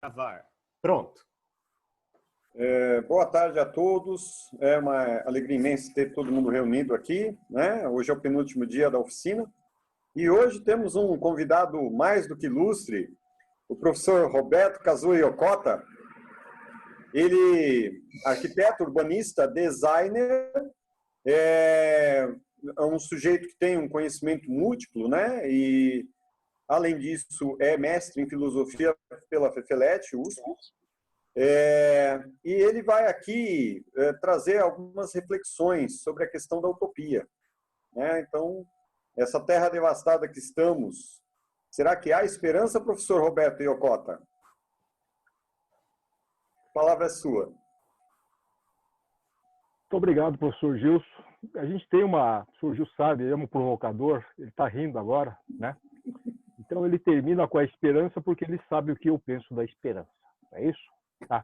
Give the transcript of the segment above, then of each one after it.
Gravar. Pronto. Boa tarde a todos. É uma alegria imensa ter todo mundo reunido aqui, né? Hoje é o penúltimo dia da oficina e hoje temos um convidado mais do que ilustre, o professor Roberto Kazuo Yokota. Ele, arquiteto, urbanista, designer, é um sujeito que tem um conhecimento múltiplo, né? E além disso é mestre em filosofia pela FEFELET, USP. E ele vai aqui trazer algumas reflexões sobre a questão da utopia, né? Então, essa terra devastada que estamos, será que há esperança, professor Roberto Yokota? A palavra é sua. Muito obrigado, professor Gilson. A gente tem o professor Gilson sabe, ele é um provocador, ele está rindo agora, né? Então ele termina com a esperança porque ele sabe o que eu penso da esperança, é isso? Tá.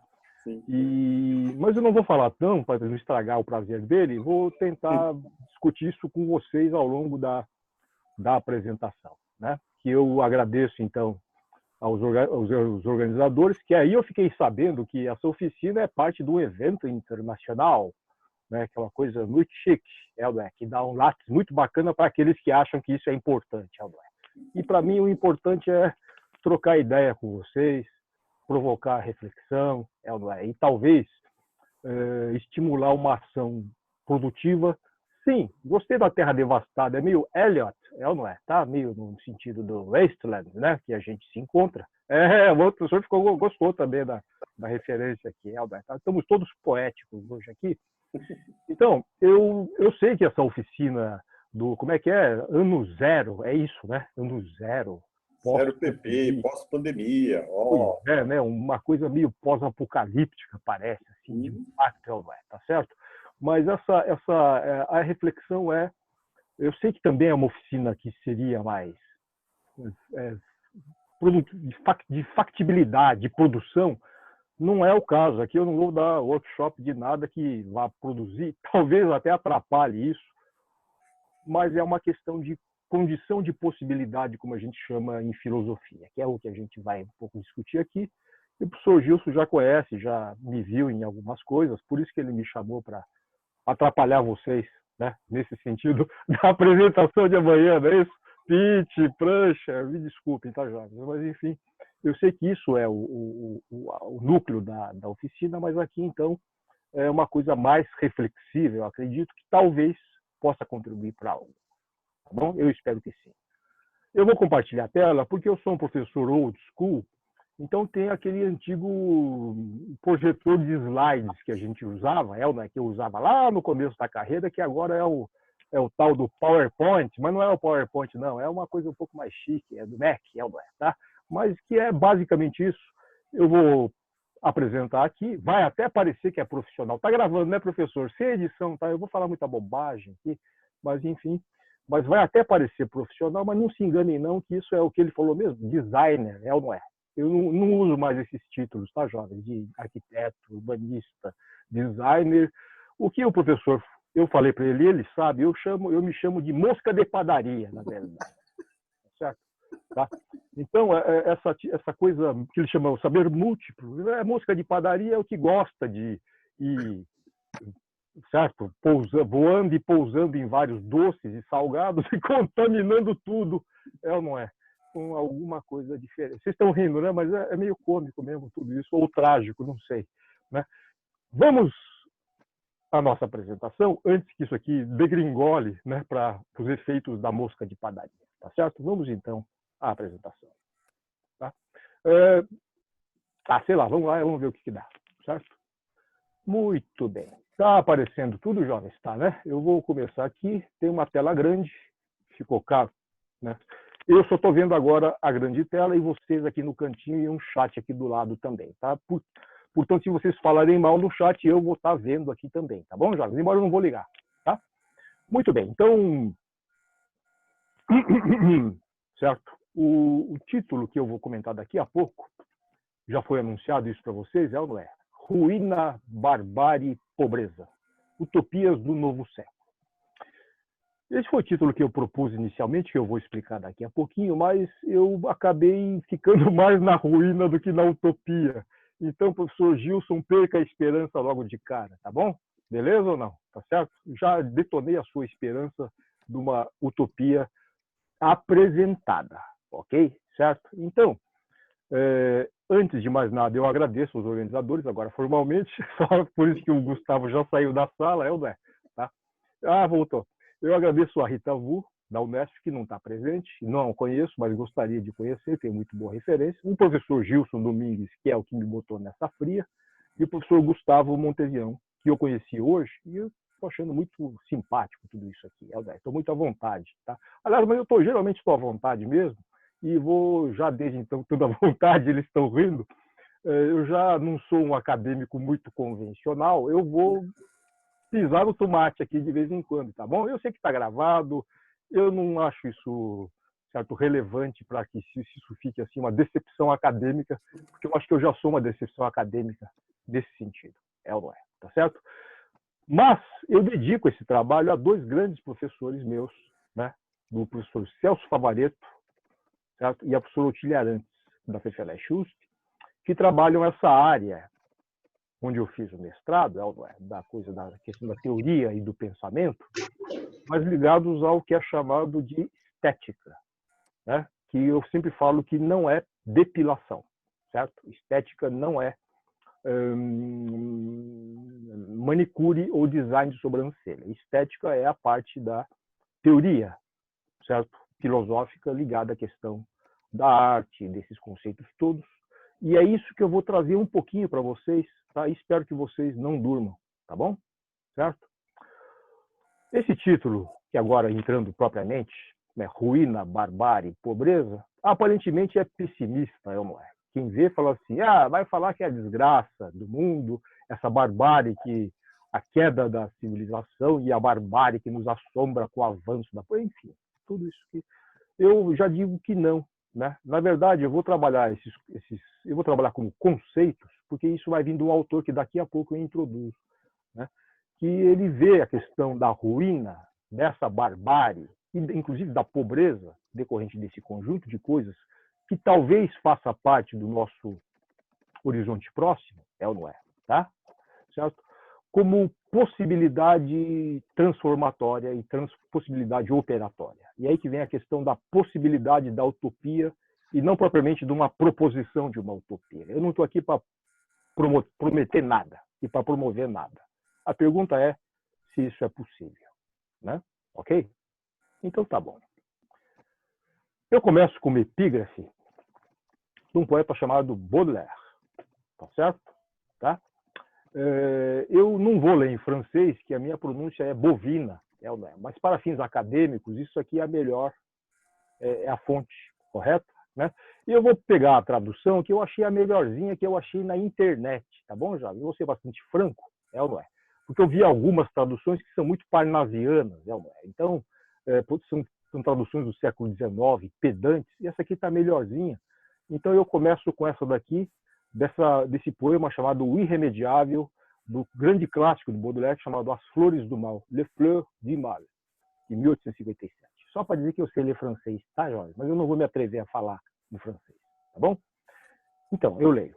Mas eu não vou falar tanto para não estragar o prazer dele, vou tentar discutir isso com vocês ao longo da apresentação, né? Que eu agradeço, então, aos organizadores, que aí eu fiquei sabendo que essa oficina é parte de um evento internacional, né? Que é uma coisa muito chique, que dá um lápis muito bacana para aqueles que acham que isso é importante. E para mim o importante é trocar ideia com vocês, provocar reflexão, e talvez estimular uma ação produtiva. Sim, gostei da Terra Devastada, é meio Eliot, não é? Tá meio no sentido do Wasteland, né? Que a gente se encontra. O outro professor gostou também da referência aqui, tá? Estamos todos poéticos hoje aqui. Então, eu sei que essa oficina do, como é que é? Ano zero, é isso, né? Ano zero. Zero PP, pós-pandemia. Oh. Né? Uma coisa meio pós-apocalíptica, parece, assim, de impacto, tá certo? Mas a reflexão eu sei que também é uma oficina que seria mais de factibilidade, de produção. Não é o caso. Aqui eu não vou dar workshop de nada que vá produzir, talvez até atrapalhe isso, mas é uma questão de condição de possibilidade, como a gente chama em filosofia, que é o que a gente vai um pouco discutir aqui. E o professor Gilson já conhece, já me viu em algumas coisas, por isso que ele me chamou para atrapalhar vocês, né? Nesse sentido da apresentação de amanhã, não é isso? Pitch, prancha, me desculpem, tá, jovens? Mas, enfim, eu sei que isso é o núcleo da oficina, mas aqui, então, é uma coisa mais reflexiva, eu acredito que talvez possa contribuir para algo. Tá bom? Eu espero que sim. Eu vou compartilhar a tela porque eu sou um professor old school, então tem aquele antigo projetor de slides que a gente usava, que eu usava lá no começo da carreira, que agora é o tal do PowerPoint, mas não é o PowerPoint, não, é uma coisa um pouco mais chique, é do Mac, tá? Mas que é basicamente isso. Eu vou apresentar aqui, vai até parecer que é profissional. Tá gravando, né, professor? Sem edição, tá? Eu vou falar muita bobagem aqui, mas enfim... Mas vai até parecer profissional, mas não se enganem não, que isso é o que ele falou mesmo, designer, não é? Eu não uso mais esses títulos, tá, jovem? De arquiteto, urbanista, designer. O que o professor, eu falei para ele, ele sabe, eu me chamo de mosca de padaria, na verdade. Certo? Tá? Então, essa coisa que ele chama o saber múltiplo, mosca de padaria é o que gosta de ir, certo? Voando e pousando em vários doces e salgados e contaminando tudo, ou não é? Com alguma coisa diferente. Vocês estão rindo, né? Mas é meio cômico mesmo tudo isso, ou trágico, não sei. Né? Vamos à nossa apresentação, antes que isso aqui degringole, né, para os efeitos da mosca de padaria. Tá certo? Vamos então à apresentação. Tá? Sei lá, vamos lá, vamos ver o que dá. Certo? Muito bem. Está aparecendo tudo, jovens? Tá, né? Eu vou começar aqui. Tem uma tela grande. Ficou caro, né? Eu só estou vendo agora a grande tela e vocês aqui no cantinho e um chat aqui do lado também, tá? Portanto, se vocês falarem mal no chat, eu vou estar vendo aqui também, tá bom, jovens? Embora eu não vou ligar, tá? Muito bem. Então, certo? O título que eu vou comentar daqui a pouco, já foi anunciado isso para vocês, ou não é? Ruína, barbárie, pobreza. Utopias do novo século. Esse foi o título que eu propus inicialmente, que eu vou explicar daqui a pouquinho, mas eu acabei ficando mais na ruína do que na utopia. Então, professor Gilson, perca a esperança logo de cara, tá bom? Beleza ou não? Tá certo? Já detonei a sua esperança de uma utopia apresentada, ok? Certo? Então, antes de mais nada, eu agradeço aos organizadores, agora formalmente, só por isso que o Gustavo já saiu da sala, é o Zé, tá? Ah, voltou. Eu agradeço a Rita Vu, da Unesp, que não está presente, não conheço, mas gostaria de conhecer, tem muito boa referência. O professor Gilson Domingues, que é o que me botou nessa fria, e o professor Gustavo Montevião, que eu conheci hoje, e eu estou achando muito simpático tudo isso aqui. Estou muito à vontade, tá? Aliás, mas eu geralmente estou à vontade mesmo, e vou já desde então toda à vontade, eles estão rindo. Eu já não sou um acadêmico muito convencional, eu vou pisar no tomate aqui de vez em quando, tá bom? Eu sei que está gravado, eu não acho isso certo relevante para que isso fique assim uma decepção acadêmica, porque eu acho que eu já sou uma decepção acadêmica nesse sentido, é ou não é, tá certo? Mas eu dedico esse trabalho a dois grandes professores meus, né? Do professor Celso Favaretto, certo? E a professora Otília Arantes, da FEFELESH USP, que trabalham essa área onde eu fiz o mestrado, da questão da teoria e do pensamento, mas ligados ao que é chamado de estética, né? Que eu sempre falo que não é depilação, certo? Estética não é manicure ou design de sobrancelha. Estética é a parte da teoria, certo? Filosófica ligada à questão da arte, desses conceitos todos. E é isso que eu vou trazer um pouquinho para vocês, tá? E espero que vocês não durmam, tá bom? Certo? Esse título, que agora entrando propriamente, né, ruína, barbárie, pobreza, aparentemente é pessimista, não é? Quem vê fala assim, vai falar que é a desgraça do mundo, essa barbárie que a queda da civilização e a barbárie que nos assombra com o avanço da... Enfim, tudo isso que... Eu já digo que não, né? Na verdade, eu vou trabalhar eu vou trabalhar como conceitos, porque isso vai vir de um autor que daqui a pouco eu introduzo, né? Que ele vê a questão da ruína, dessa barbárie, e inclusive da pobreza decorrente desse conjunto de coisas, que talvez faça parte do nosso horizonte próximo, é ou não é, tá? Certo? Como possibilidade transformatória e possibilidade operatória. E aí que vem a questão da possibilidade da utopia e não propriamente de uma proposição de uma utopia. Eu não estou aqui para prometer nada e para promover nada. A pergunta é se isso é possível, né? Ok? Então tá bom. Eu começo com uma epígrafe de um poeta chamado Baudelaire, tá certo? Tá? Eu não vou ler em francês, que a minha pronúncia é bovina, mas para fins acadêmicos, isso aqui é a melhor, é a fonte, correto? Né? E eu vou pegar a tradução que eu achei a melhorzinha que eu achei na internet, tá bom, já? Eu vou ser bastante franco, é ou não é? Porque eu vi algumas traduções que são muito parnasianas, é ou não é? Então, são traduções do século XIX, pedantes, e essa aqui está melhorzinha. Então eu começo com essa daqui, desse poema chamado O Irremediável, do grande clássico de Baudelaire, chamado As Flores do Mal, Les Fleurs du Mal, de 1857. Só para dizer que eu sei ler francês, tá, Jorge? Mas eu não vou me atrever a falar no francês, tá bom? Então, eu leio.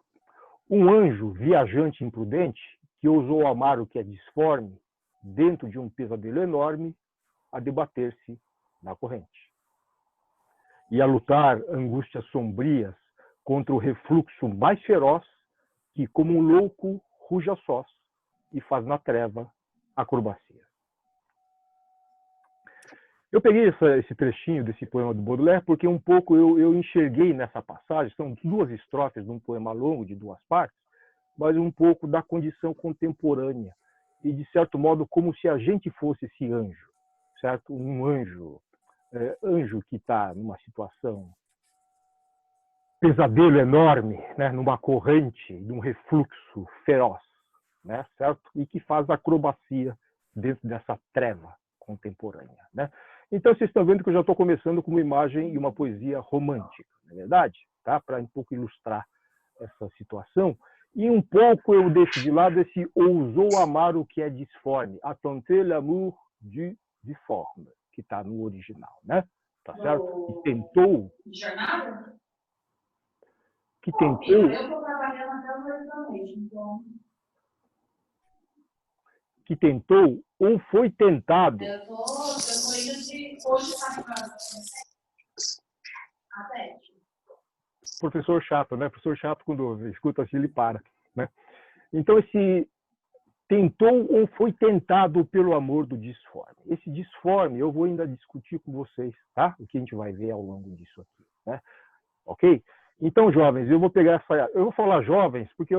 Um anjo viajante imprudente, que ousou amar o que é disforme, dentro de um pesadelo enorme, a debater-se na corrente. E a lutar angústias sombrias contra o refluxo mais feroz, que, como um louco, ruge a sós e faz na treva acrobacia. Eu peguei esse trechinho desse poema do Baudelaire porque um pouco eu enxerguei nessa passagem, são duas estrofes de um poema longo de duas partes, mas um pouco da condição contemporânea e, de certo modo, como se a gente fosse esse anjo, certo? Um anjo que está numa situação pesadelo enorme, né, numa corrente, num refluxo feroz, né, certo? E que faz acrobacia dentro dessa treva contemporânea, né? Então vocês estão vendo que eu já estou começando com uma imagem e uma poesia romântica, não é verdade? Tá? Para um pouco ilustrar essa situação. E um pouco eu deixo de lado esse ousou amar o que é disforme, a tenter l'amour du difforme, que está no original, né? Tá certo? Que tentou... Jornada? Que tentou... Eu estou trabalhando até o exatamente, então... Que tentou ou foi tentado... Eu tô indo de... Hoje está até. Professor chato, né? Professor chato, quando escuta assim, ele para, né? Então, esse tentou ou foi tentado pelo amor do disforme. Esse disforme eu vou ainda discutir com vocês, tá? O que a gente vai ver ao longo disso aqui, né? Ok? Então, jovens, eu vou pegar essa... Eu vou falar jovens, porque é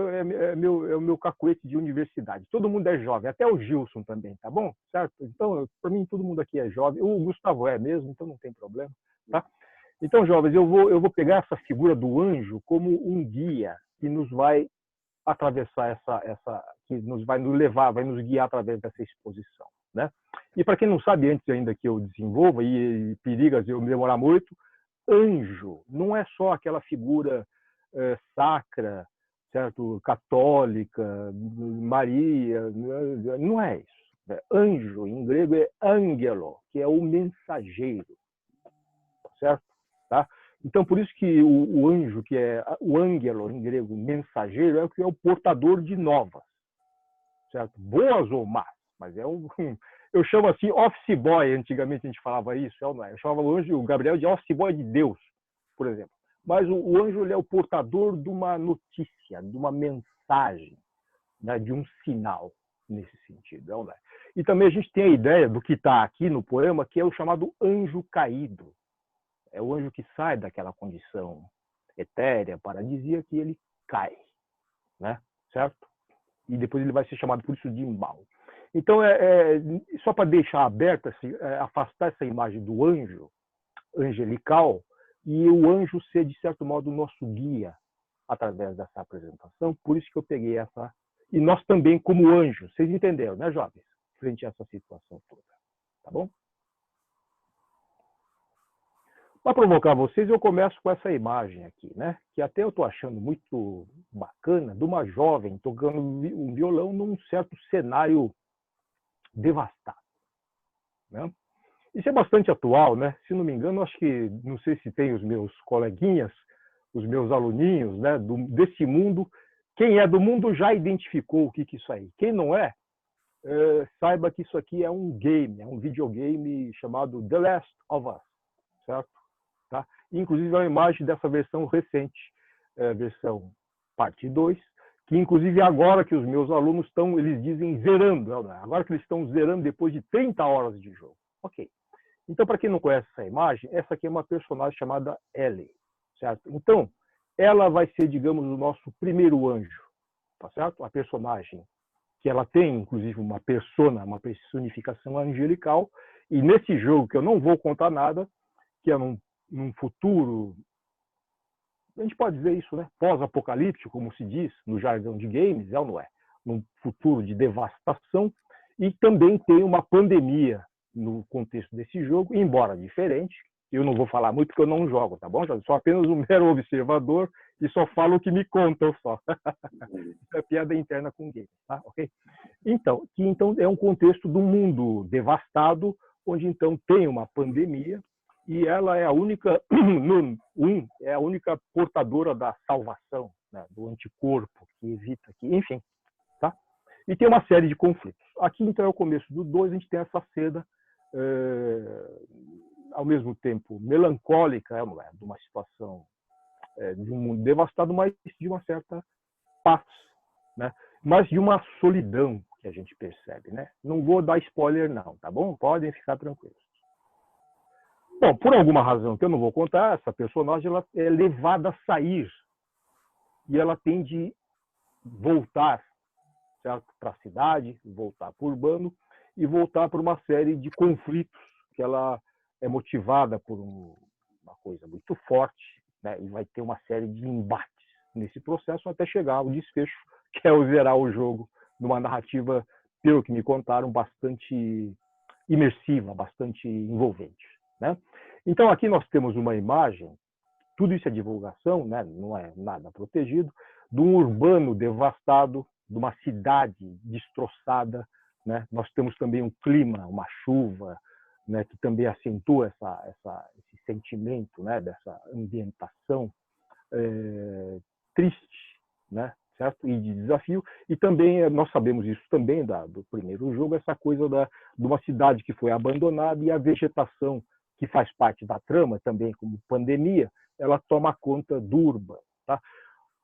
o meu cacuete de universidade. Todo mundo é jovem, até o Gilson também, tá bom? Certo? Então, para mim, todo mundo aqui é jovem. O Gustavo é mesmo, então não tem problema, tá? Então, jovens, eu vou pegar essa figura do anjo como um guia que nos vai atravessar que nos vai nos levar, vai nos guiar através dessa exposição, né? E para quem não sabe, antes ainda que eu desenvolva, e periga eu me demorar muito, anjo não é só aquela figura sacra, certo? Católica, Maria, não é isso. Anjo, em grego, é angelo, que é o mensageiro, certo? Tá? Então, por isso que o anjo, que é o angelo, em grego, mensageiro, é o que é o portador de novas, certo? Boas ou más, mas é eu chamo assim office boy, antigamente a gente falava isso, não é? Eu chamava o anjo, o Gabriel, de office boy de Deus, por exemplo. Mas o anjo, ele é o portador de uma notícia, de uma mensagem, né? De um sinal, nesse sentido, não é? E também a gente tem a ideia do que está aqui no poema, que é o chamado anjo caído. É o anjo que sai daquela condição etérea, paradisíaca, e ele cai, né? Certo? E depois ele vai ser chamado por isso de mal. Então, só para deixar aberta, afastar essa imagem do anjo angelical e o anjo ser, de certo modo, o nosso guia através dessa apresentação. Por isso que eu peguei essa... E nós também, como anjos, vocês entenderam, né, jovens? Frente a essa situação toda. Tá bom? Para provocar vocês, eu começo com essa imagem aqui, né? Que até eu estou achando muito bacana, de uma jovem tocando um violão num certo cenário devastado, né? Isso é bastante atual, né? Se não me engano, acho que, não sei se tem os meus coleguinhas, os meus aluninhos, né? Desse mundo, quem é do mundo já identificou o que é isso aí. Quem não é, saiba que isso aqui é um game, é um videogame chamado The Last of Us, certo? Tá? Inclusive, é uma imagem dessa versão recente, versão parte 2, que inclusive agora que os meus alunos estão, eles dizem zerando, agora que eles estão zerando depois de 30 horas de jogo. Ok. Então, para quem não conhece essa imagem, essa aqui é uma personagem chamada Ellie, certo? Então, ela vai ser, digamos, o nosso primeiro anjo, tá certo? A personagem que ela tem, inclusive, uma personificação angelical, e nesse jogo, que eu não vou contar nada, que é num futuro, a gente pode dizer isso, né? Pós-apocalíptico, como se diz no jargão de games, é ou não é? Num futuro de devastação, e também tem uma pandemia no contexto desse jogo, embora diferente. Eu não vou falar muito porque eu não jogo, tá bom? Eu sou apenas um mero observador e só falo o que me contam só. Isso é piada interna com games, tá? Ok? Então, é um contexto do mundo devastado, onde então tem uma pandemia, e ela é a única, é a única portadora da salvação, né, do anticorpo, que evita que, enfim, tá? E tem uma série de conflitos. Aqui, então, é o começo do 2, a gente tem essa cena, ao mesmo tempo, melancólica, de uma situação de um mundo devastado, mas de uma certa paz, né? Mas de uma solidão que a gente percebe, né? Não vou dar spoiler, não, tá bom? Podem ficar tranquilos. Bom, por alguma razão que eu não vou contar, essa personagem ela é levada a sair e ela tem de voltar para a cidade, voltar para o urbano e voltar para uma série de conflitos que ela é motivada por uma coisa muito forte, né? E vai ter uma série de embates nesse processo até chegar ao desfecho, que é o zerar o jogo numa narrativa, pelo que me contaram, bastante imersiva, bastante envolvente, né? Então, aqui nós temos uma imagem, tudo isso é divulgação, né? Não é nada protegido, de um urbano devastado, de uma cidade destroçada, né? Nós temos também um clima, uma chuva, né, que também acentua esse sentimento, né, dessa ambientação triste, né, certo? E de desafio. E também nós sabemos isso também do primeiro jogo, essa coisa de uma cidade que foi abandonada e a vegetação que faz parte da trama também, como pandemia, ela toma conta do urbano. Tá?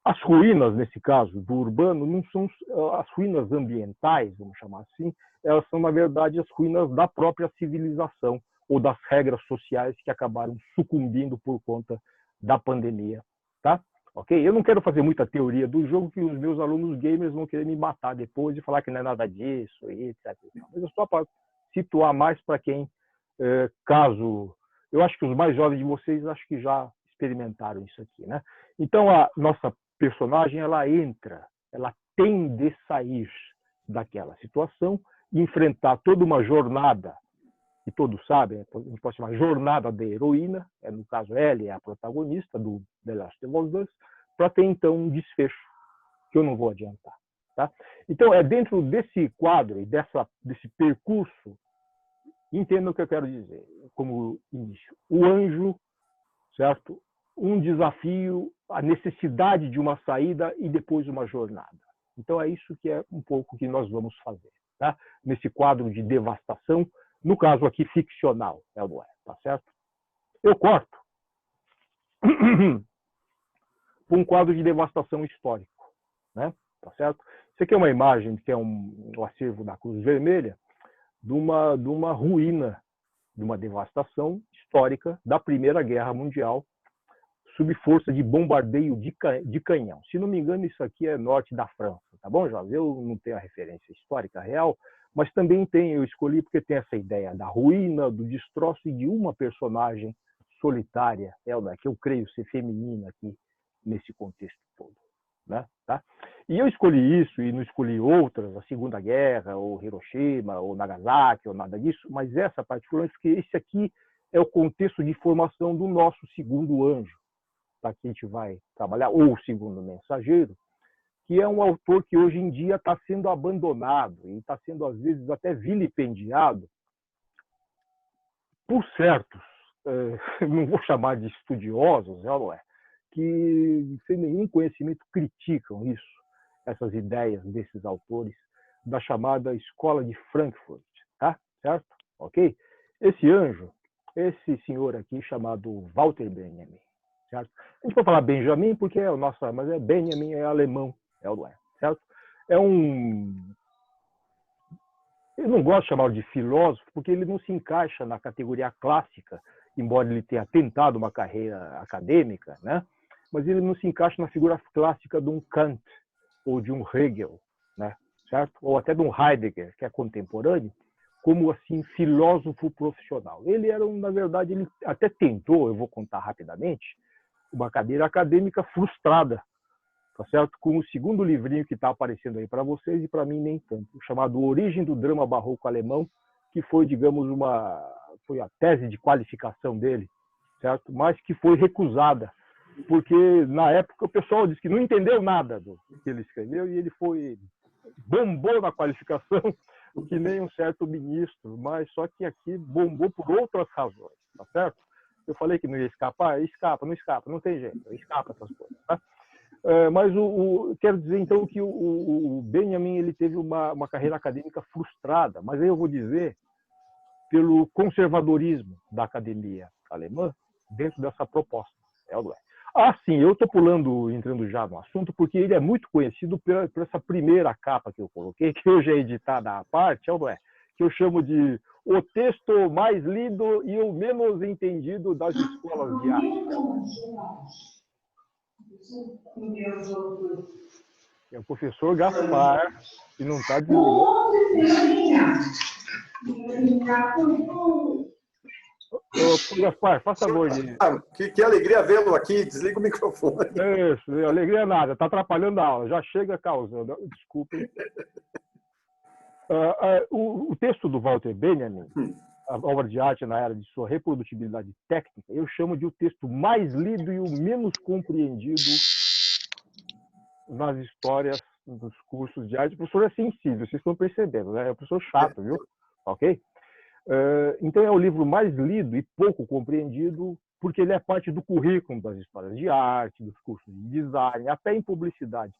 As ruínas, nesse caso, do urbano, não são as ruínas ambientais, vamos chamar assim, elas são, na verdade, as ruínas da própria civilização ou das regras sociais que acabaram sucumbindo por conta da pandemia. Tá? Okay? Eu não quero fazer muita teoria do jogo, que os meus alunos gamers vão querer me matar depois e falar que não é nada disso, etc. Mas é só para situar mais para quem, caso... Eu acho que os mais jovens de vocês acho que já experimentaram isso aqui. Né? Então, a nossa personagem, ela tem de sair daquela situação e enfrentar toda uma jornada, que todos sabem, a gente pode chamar jornada da heroína, no caso, Ellie é a protagonista do The Last of Us, para ter, então, um desfecho, que eu não vou adiantar. Tá? Então, dentro desse quadro e desse percurso, entenda o que eu quero dizer, como início. O anjo, certo? Um desafio, a necessidade de uma saída e depois uma jornada. Então, é isso que é um pouco que nós vamos fazer. Tá? Nesse quadro de devastação, no caso aqui ficcional, tá certo? Eu corto para um quadro de devastação histórico, né? Tá certo? Isso aqui é uma imagem que é um acervo da Cruz Vermelha de uma ruína, de uma devastação histórica da Primeira Guerra Mundial, sob força de bombardeio de canhão. Se não me engano, isso aqui é norte da França, tá bom, Jorge? Eu não tenho a referência histórica real, mas também eu escolhi porque tem essa ideia da ruína, do destroço e de uma personagem solitária, que eu creio ser feminina aqui nesse contexto todo. Né? Tá? E eu escolhi isso e não escolhi outras, a Segunda Guerra, ou Hiroshima, ou Nagasaki, ou nada disso, mas essa particularmente, porque esse aqui é o contexto de formação do nosso segundo anjo, tá? Que a gente vai trabalhar, ou o segundo mensageiro, que é um autor que hoje em dia está sendo abandonado e está sendo, às vezes, até vilipendiado por certos, não vou chamar de estudiosos, que sem nenhum conhecimento criticam isso, essas ideias desses autores da chamada Escola de Frankfurt, tá? Certo? Ok? Esse anjo, esse senhor aqui chamado Walter Benjamin, certo? A gente pode falar Benjamin porque é o nosso, mas Benjamin é alemão, certo? Eu não gosto de chamá-lo de filósofo porque ele não se encaixa na categoria clássica, embora ele tenha tentado uma carreira acadêmica, né? Mas ele não se encaixa na figura clássica de um Kant ou de um Hegel, né? Certo? Ou até de um Heidegger, que é contemporâneo, como assim filósofo profissional. Ele era, na verdade, ele até tentou, eu vou contar rapidamente, uma carreira acadêmica frustrada, tá certo? Com o segundo livrinho que está aparecendo aí para vocês e para mim nem tanto, chamado Origem do Drama Barroco Alemão, que foi, digamos, foi a tese de qualificação dele, certo? Mas que foi recusada, porque na época o pessoal disse que não entendeu nada do que ele escreveu e ele bombou na qualificação que nem um certo ministro, mas só que aqui bombou por outras razões, tá certo? Eu falei que não ia escapar, escapa, não tem jeito, escapa essas coisas, tá? Mas quero dizer então que o Benjamin ele teve uma carreira acadêmica frustrada, mas aí eu vou dizer pelo conservadorismo da academia alemã dentro dessa proposta. Sim, eu estou entrando já no assunto, porque ele é muito conhecido por essa primeira capa que eu coloquei, que hoje é editada à parte, que eu chamo de o texto mais lido e o menos entendido das escolas de arte. É o professor Gaspar, que não está Gaspar, faça favor. Que alegria vê-lo aqui. Desliga o microfone. Isso, alegria nada. Está atrapalhando a aula. Já chega causando. Desculpem. O texto do Walter Benjamin, a obra de arte na era de sua reprodutibilidade técnica, eu chamo de o texto mais lido e o menos compreendido nas histórias dos cursos de arte. O professor é sensível, vocês estão percebendo, né? É um professor chato, viu? Ok? Então é o livro mais lido e pouco compreendido, porque ele é parte do currículo das histórias de arte, dos cursos de design, até em publicidade.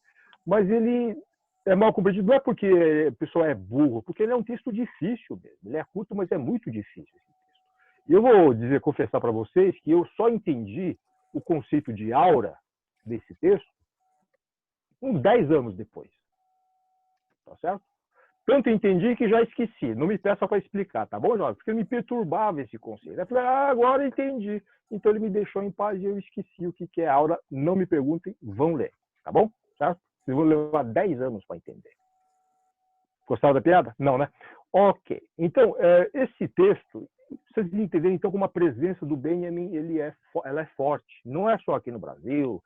Mas ele é mal compreendido, não é porque o pessoal é burro, porque ele é um texto difícil mesmo. Ele é curto, mas é muito difícil esse texto. E eu vou confessar para vocês que eu só entendi o conceito de aura desse texto uns 10 anos depois. Tá certo? Tanto entendi que já esqueci. Não me peça para explicar, tá bom, Jorge? Porque me perturbava esse conceito. Eu falei, agora entendi. Então ele me deixou em paz e eu esqueci o que é aura. Não me perguntem, vão ler, tá bom? Certo? Vocês vão levar 10 anos para entender. Gostaram da piada? Não, né? Ok. Então, esse texto, vocês entenderem então como a presença do Benjamin ela é forte. Não é só aqui no Brasil,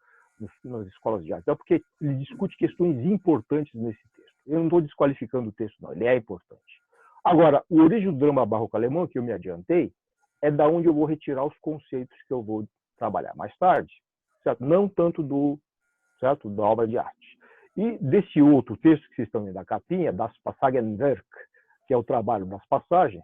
nas escolas de arte, é porque ele discute questões importantes nesse texto. Eu não estou desqualificando o texto, não. Ele é importante. Agora, o origem do drama barroco alemão, que eu me adiantei, é da onde eu vou retirar os conceitos que eu vou trabalhar mais tarde, certo? Não tanto da obra de arte. E desse outro texto que vocês estão vendo da capinha, das Passagenwerk, que é o trabalho das passagens,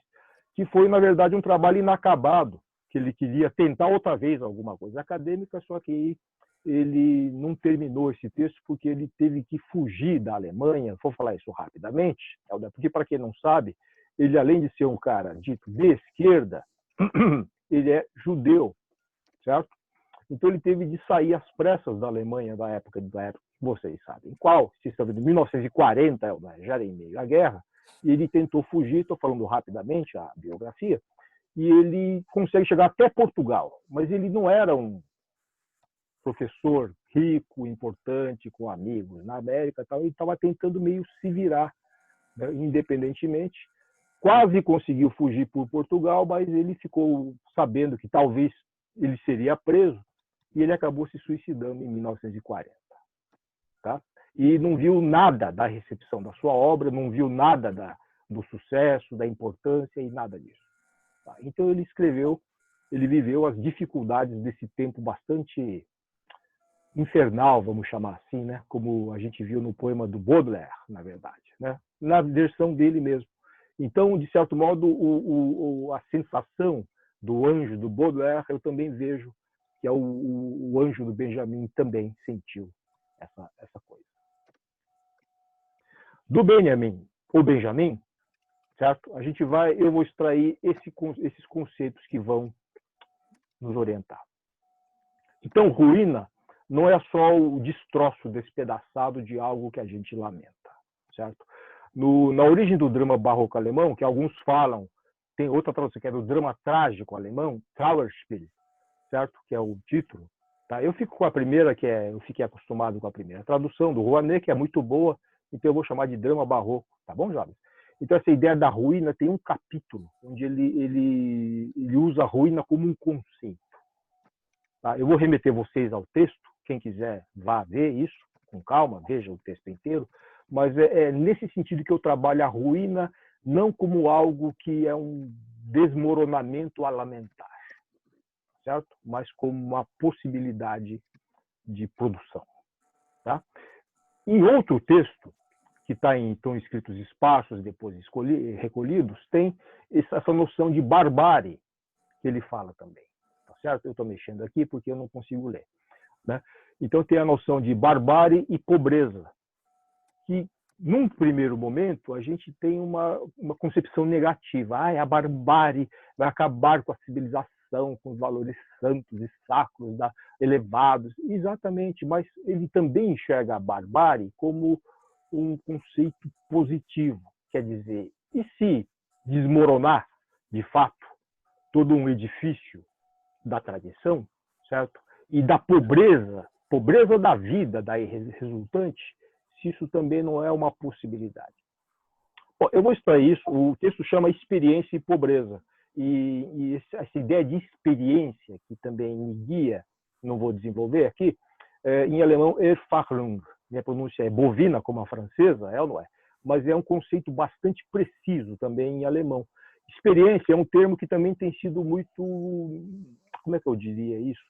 que foi, na verdade, um trabalho inacabado, que ele queria tentar outra vez alguma coisa acadêmica, só que ele não terminou esse texto porque ele teve que fugir da Alemanha. Vou falar isso rapidamente, porque, para quem não sabe, ele, além de ser um cara dito de esquerda, ele é judeu, certo? Então ele teve de sair às pressas da Alemanha da época que vocês sabem qual, se estão vendo, 1940, já era em meio à guerra, e ele tentou fugir, estou falando rapidamente a biografia, e ele consegue chegar até Portugal, mas ele não era um professor rico, importante, com amigos na América, ele estava tentando meio se virar, né, independentemente. Quase conseguiu fugir por Portugal, mas ele ficou sabendo que talvez ele seria preso e ele acabou se suicidando em 1940. Tá? E não viu nada da recepção da sua obra, não viu nada do sucesso, da importância e nada disso. Tá? Então ele viveu as dificuldades desse tempo bastante infernal, vamos chamar assim, né? Como a gente viu no poema do Baudelaire, na verdade, né? Na versão dele mesmo. Então, de certo modo, a sensação do anjo do Baudelaire, eu também vejo que o anjo do Benjamin também sentiu essa coisa. Do Benjamin, certo? Eu vou extrair esses conceitos que vão nos orientar. Então, ruína não é só o destroço despedaçado de algo que a gente lamenta, certo? Na origem do drama barroco alemão, que alguns falam, tem outra tradução que é do drama trágico alemão, Trauerspiel, certo? Que é o título. Tá? Eu fico com a primeira, eu fiquei acostumado com a primeira tradução do Rouanet, que é muito boa, então eu vou chamar de drama barroco, tá bom, jovens? Então essa ideia da ruína tem um capítulo onde ele usa a ruína como um conceito. Tá? Eu vou remeter vocês ao texto, quem quiser vá ver isso com calma, veja o texto inteiro, mas é nesse sentido que eu trabalho a ruína não como algo que é um desmoronamento a lamentar, certo? Mas como uma possibilidade de produção. Tá? Em outro texto, que estão escritos espaços depois recolhidos, tem essa noção de barbárie que ele fala também. Tá certo? Eu estou mexendo aqui porque eu não consigo ler. Né? Então tem a noção de barbárie e pobreza, que num primeiro momento a gente tem uma concepção negativa. A barbárie vai acabar com a civilização, com os valores santos e sacros, elevados. Exatamente, mas ele também enxerga a barbárie como um conceito positivo. Quer dizer, e se desmoronar, de fato, todo um edifício da tradição, certo? E da pobreza da vida daí resultante, se isso também não é uma possibilidade. Bom, eu vou extrair isso, o texto chama Experiência e Pobreza, e essa ideia de experiência, que também me guia, não vou desenvolver aqui, em alemão, Erfahrung, minha pronúncia é bovina, como a francesa, ou não é? Mas é um conceito bastante preciso também em alemão. Experiência é um termo que também tem sido muito, como é que eu diria isso?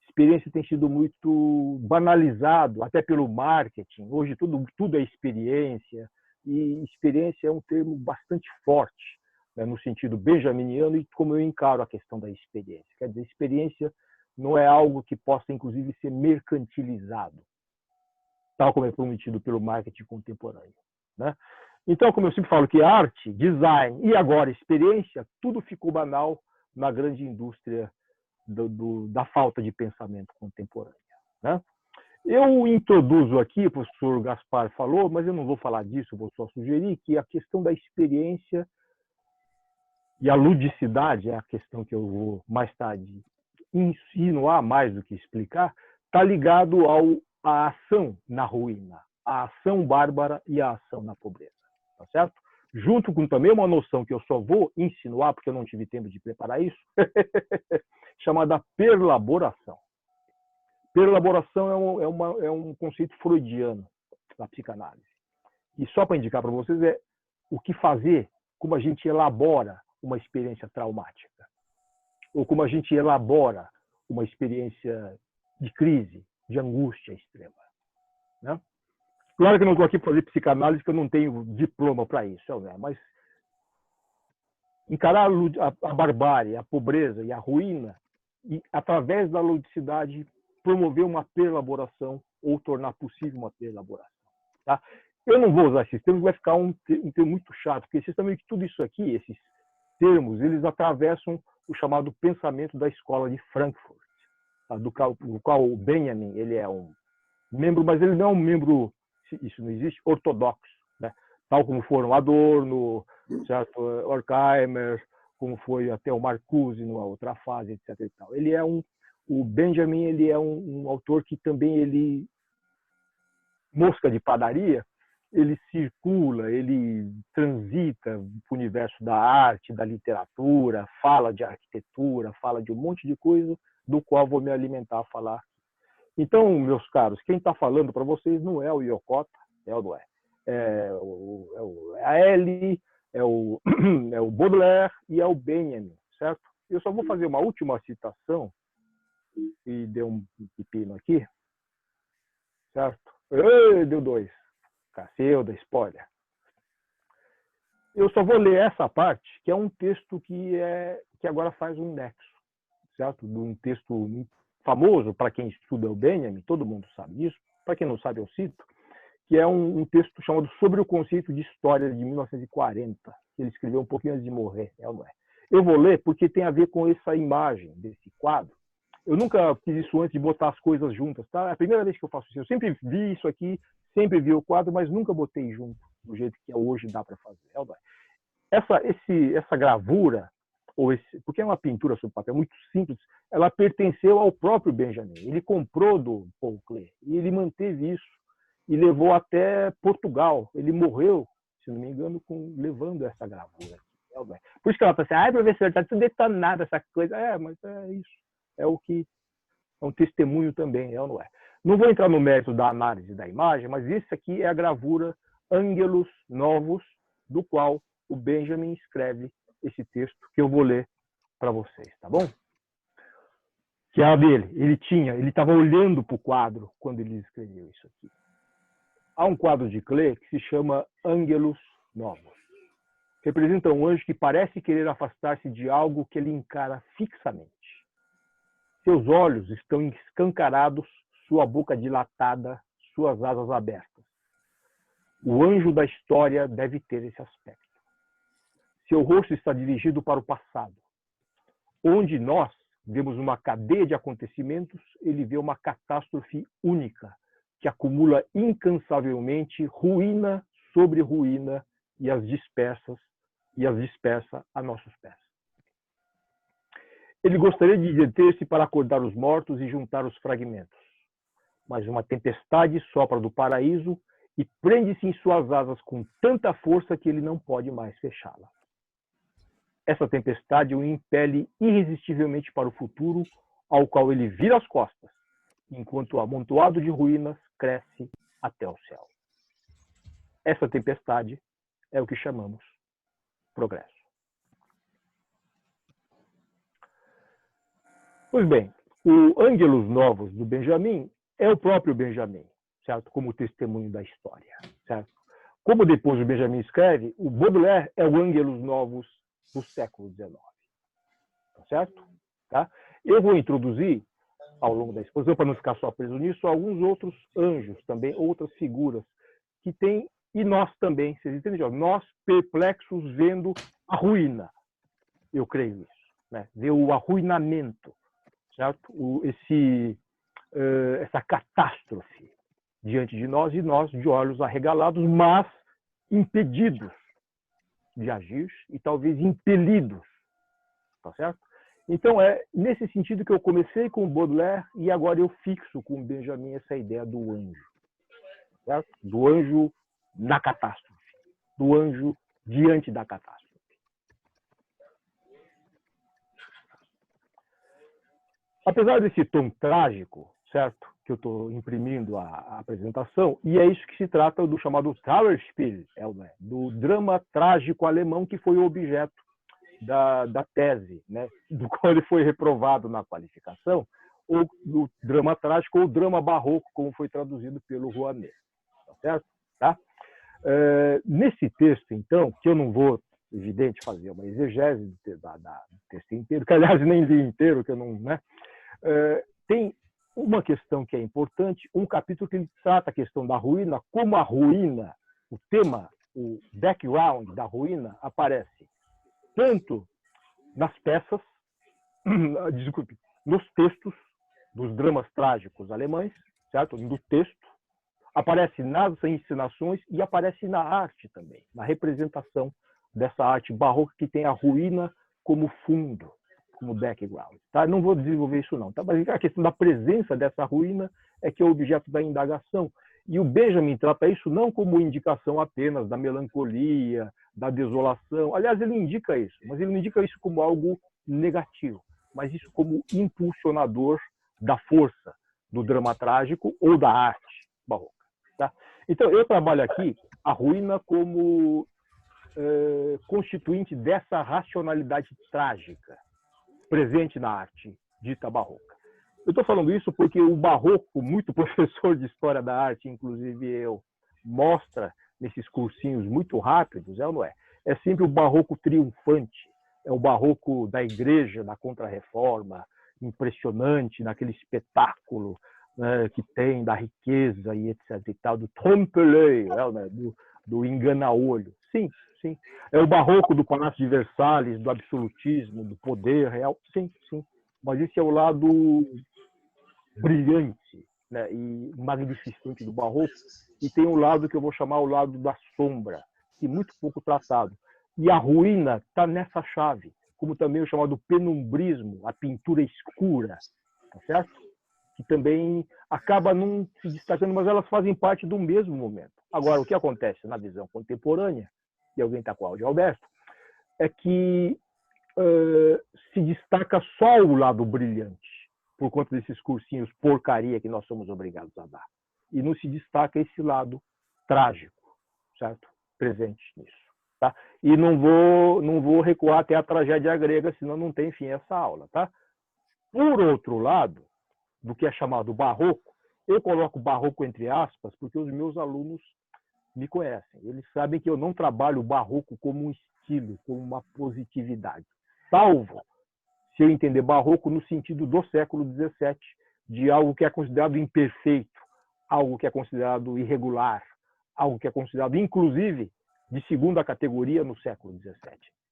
Experiência tem sido muito banalizado, até pelo marketing. Hoje tudo é experiência, e experiência é um termo bastante forte. né, no sentido benjaminiano, e como eu encaro a questão da experiência. Quer dizer, experiência não é algo que possa, inclusive, ser mercantilizado, tal como é prometido pelo marketing contemporâneo, né? Então, como eu sempre falo que arte, design e agora experiência, tudo ficou banal na grande indústria da falta de pensamento contemporâneo, né? Eu introduzo aqui, o professor Gaspar falou, mas eu não vou falar disso, vou só sugerir que a questão da experiência e a ludicidade, é a questão que eu vou mais tarde insinuar mais do que explicar, está ligado à ação na ruína, à ação bárbara e à ação na pobreza, tá certo? Junto com também uma noção que eu só vou insinuar, porque eu não tive tempo de preparar isso, chamada perlaboração. Perlaboração é um conceito freudiano da psicanálise. E só para indicar para vocês é o que fazer, como a gente elabora uma experiência traumática, ou como a gente elabora uma experiência de crise, de angústia extrema, né? Claro que eu não estou aqui para fazer psicanálise, porque eu não tenho diploma para isso, né? Mas encarar a barbárie, a pobreza e a ruína, e através da ludicidade promover uma perlaboração ou tornar possível uma perlaboração, tá? Eu não vou usar esses termos, vai ficar um termo muito chato, porque vocês também que tudo isso aqui, esses termos, eles atravessam o chamado pensamento da escola de Frankfurt, tá? do qual o Benjamin ele é um membro, mas ele não é um membro, isso não existe, ortodoxo, né? Tal como foram Adorno, certo? Horkheimer, como foi até o Marcuse numa outra fase, etc. E tal. Ele é o Benjamin ele é um autor que também ele mosca de padaria, ele circula, ele transita para o universo da arte, da literatura, fala de arquitetura, fala de um monte de coisa do qual vou me alimentar a falar. Então, meus caros, quem está falando para vocês não é o Yokota, é o não é. É a Ellie, é o Baudelaire e é o Benjamin, certo? Eu só vou fazer uma última citação, e deu um pepino aqui, certo? Deu 2. Cacilda, spoiler. Eu só vou ler essa parte, que é um texto que agora faz um nexo, certo? De um texto famoso, para quem estuda o Benjamin, todo mundo sabe disso, para quem não sabe eu cito, que é um texto chamado Sobre o Conceito de História, de 1940, que ele escreveu um pouquinho antes de morrer. Eu vou ler porque tem a ver com essa imagem desse quadro. Eu nunca fiz isso antes de botar as coisas juntas, tá? É a primeira vez que eu faço isso. Eu sempre vi isso aqui, sempre vi o quadro, mas nunca botei junto do jeito que hoje dá para fazer. Essa gravura, porque é uma pintura sobre papel muito simples, ela pertenceu ao próprio Benjamin. Ele comprou do Paul Klee e ele manteve isso e levou até Portugal. Ele morreu, se não me engano, levando essa gravura. Por isso que ela fala assim, professor, está tudo detonado essa coisa. Mas é isso. É um testemunho também, não é? Não vou entrar no mérito da análise da imagem, mas isso aqui é a gravura Ângelos Novos, do qual o Benjamin escreve esse texto que eu vou ler para vocês, tá bom? Que é a dele. Ele estava olhando para o quadro quando ele escreveu isso aqui. Há um quadro de Klee que se chama Ângelos Novos. Representa um anjo que parece querer afastar-se de algo que ele encara fixamente. Seus olhos estão escancarados, sua boca dilatada, suas asas abertas. O anjo da história deve ter esse aspecto. Seu rosto está dirigido para o passado. Onde nós vemos uma cadeia de acontecimentos, ele vê uma catástrofe única, que acumula incansavelmente ruína sobre ruína e as dispersa a nossos pés. Ele gostaria de deter-se para acordar os mortos e juntar os fragmentos. Mas uma tempestade sopra do paraíso e prende-se em suas asas com tanta força que ele não pode mais fechá-la. Essa tempestade o impele irresistivelmente para o futuro, ao qual ele vira as costas, enquanto o amontoado de ruínas cresce até o céu. Essa tempestade é o que chamamos progresso. Pois bem, o Ângelos Novos do Benjamin é o próprio Benjamin, certo? Como testemunho da história, certo? Como depois o Benjamin escreve, o Baudelaire é o Ângelos Novos do século XIX. Tá certo? Tá? Eu vou introduzir, ao longo da exposição, para não ficar só preso nisso, alguns outros anjos também, outras figuras que tem, e nós também, vocês entendem? Nós perplexos vendo a ruína, eu creio nisso, né? Ver o arruinamento, certo? Essa catástrofe diante de nós, e nós de olhos arregalados, mas impedidos de agir e talvez impelidos, tá certo? Então, é nesse sentido que eu comecei com o Baudelaire e agora eu fixo com o Benjamin essa ideia do anjo. Certo? Do anjo na catástrofe. Do anjo diante da catástrofe. Apesar desse tom trágico, certo? Que eu estou imprimindo a apresentação, e é isso que se trata do chamado Trauerspiel, do drama trágico alemão que foi o objeto da tese, né, do qual ele foi reprovado na qualificação, ou do drama trágico ou drama barroco, como foi traduzido pelo Rouanet. Tá certo? Tá? Nesse texto, então, que eu não vou, evidente, fazer uma exegese do texto inteiro, que, aliás, nem li inteiro, que eu não... Né, tem uma questão que é importante, um capítulo que ele trata a questão da ruína, como a ruína, o tema, o background da ruína aparece tanto nas peças, desculpe, nos textos dos dramas trágicos alemães, certo? No texto, aparece nas encenações e aparece na arte também, na representação dessa arte barroca que tem a ruína como fundo, como background. Tá? Não vou desenvolver isso não, tá? Mas a questão da presença dessa ruína é que é o objeto da indagação. E o Benjamin trata isso não como indicação apenas da melancolia, da desolação. Aliás, ele indica isso, mas ele não indica isso como algo negativo, mas isso como impulsionador da força do drama trágico ou da arte barroca. Tá? Então, eu trabalho aqui a ruína como constituinte dessa racionalidade trágica presente na arte dita barroca. Eu estou falando isso porque o barroco, muito professor de história da arte, inclusive eu, mostra nesses cursinhos muito rápidos, é ou não é? É sempre o barroco triunfante, é o barroco da igreja, da Contra-Reforma, impressionante, naquele espetáculo, né, que tem da riqueza e etc. e tal, do trompe-l'œil, né, do engana-olho. Sim, sim. É o barroco do Palácio de Versalhes, do absolutismo, do poder real. Sim, sim. Mas esse é o lado brilhante, né, e magnificente do barroco, e tem um lado que eu vou chamar o lado da sombra, que é muito pouco tratado. E a ruína está nessa chave, como também o chamado penumbrismo, a pintura escura, tá certo? Que também acaba não se destacando, mas elas fazem parte do mesmo momento. Agora, o que acontece na visão contemporânea, e alguém está com o áudio Alberto, é que se destaca só o lado brilhante, por conta desses cursinhos porcaria que nós somos obrigados a dar. E não se destaca esse lado trágico, certo? Presente nisso. Tá? E não vou recuar até a tragédia grega, senão não tem fim essa aula. Tá? Por outro lado, do que é chamado barroco, eu coloco barroco entre aspas, porque os meus alunos me conhecem. Eles sabem que eu não trabalho o barroco como um estilo, como uma positividade. Salvo se eu entender barroco no sentido do século XVII, de algo que é considerado imperfeito, algo que é considerado irregular, algo que é considerado, inclusive, de segunda categoria no século XVII.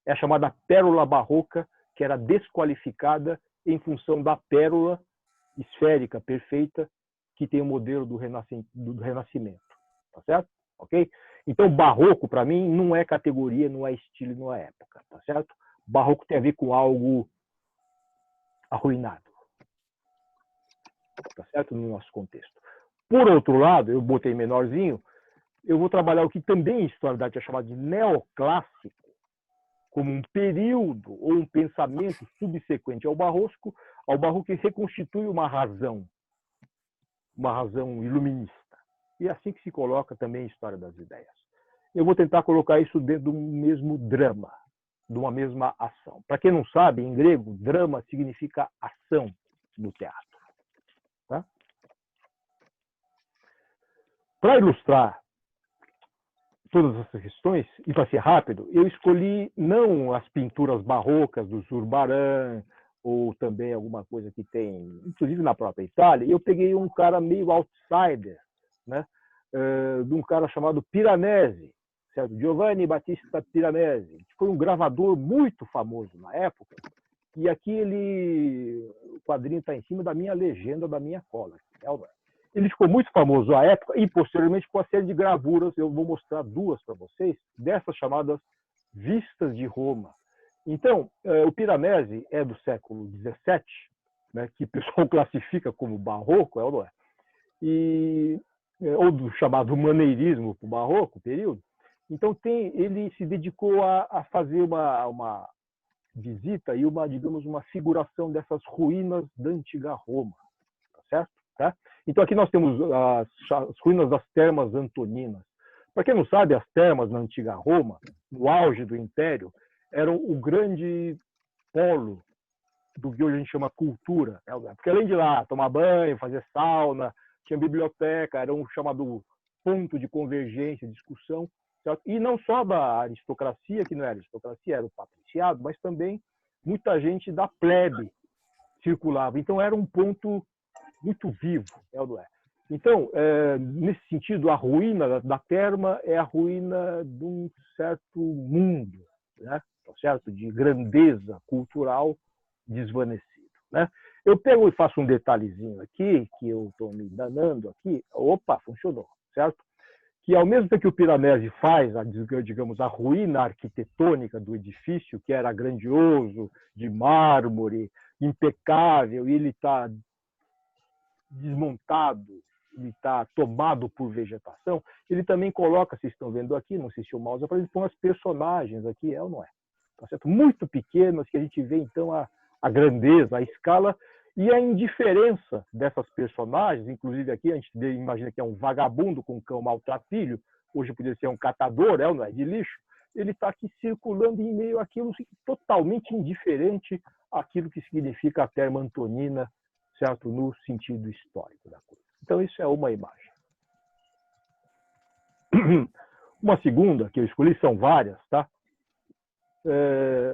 É a chamada pérola barroca, que era desqualificada em função da pérola esférica, perfeita, que tem o modelo do Renascimento. Tá certo? Ok? Então, barroco, para mim, não é categoria, não é estilo, não é época. Tá certo? Barroco tem a ver com algo arruinado, tá certo? No nosso contexto. Por outro lado, eu botei menorzinho, eu vou trabalhar o que também em história da arte é chamado de neoclássico, como um período ou um pensamento subsequente ao barroco que reconstitui uma razão iluminista. E é assim que se coloca também a história das ideias. Eu vou tentar colocar isso dentro de um mesmo drama, de uma mesma ação. Para quem não sabe, em grego, drama significa ação no teatro. Tá? Para ilustrar todas essas questões, e para ser rápido, eu escolhi não as pinturas barrocas do Zurbarán, ou também alguma coisa que tem, inclusive na própria Itália, eu peguei um cara meio outsider, né? De um cara chamado Piranesi, certo? Giovanni Battista Piranesi, que foi um gravador muito famoso na época, e aqui o quadrinho está em cima da minha legenda, da minha cola. Ele ficou muito famoso à época e, posteriormente, com a série de gravuras, eu vou mostrar duas para vocês, dessas chamadas Vistas de Roma. Então, o Piranesi é do século XVII, né, que o pessoal classifica como barroco, ou do chamado maneirismo para o barroco, período. Então, ele se dedicou a fazer uma visita e digamos, uma figuração dessas ruínas da antiga Roma, tá certo? Tá? Então, aqui nós temos as ruínas das Termas Antoninas. Para quem não sabe, as termas na antiga Roma, no auge do Império, eram o grande polo do que hoje a gente chama cultura. Porque além de lá tomar banho, fazer sauna, tinha biblioteca, era um chamado ponto de convergência, discussão. Certo? E não só da aristocracia, que não era aristocracia, era o patriciado, mas também muita gente da plebe circulava. Então, era um ponto muito vivo. Então, nesse sentido, a ruína da terma é a ruína de um certo mundo, né? Certo? De grandeza cultural desvanecido. Né? Eu pego e faço um detalhezinho aqui, que eu estou me danando aqui. Opa, funcionou, certo? Que ao mesmo tempo que o Piranesi faz, digamos, a ruína arquitetônica do edifício, que era grandioso, de mármore, impecável, e ele está desmontado, ele está tomado por vegetação, ele também coloca, vocês estão vendo aqui, não sei se o mouse aparece, põe as personagens aqui, ou não é? Tá certo? Muito pequenas, que a gente vê, então, a grandeza, a escala e a indiferença dessas personagens. Inclusive aqui, a gente imagina que é um vagabundo com um cão maltrapilho, hoje poderia ser um catador, não é? De lixo. Ele está aqui circulando em meio àquilo totalmente indiferente àquilo que significa a terma antonina, certo? No sentido histórico da coisa. Então, isso é uma imagem. Uma segunda que eu escolhi, são várias, tá?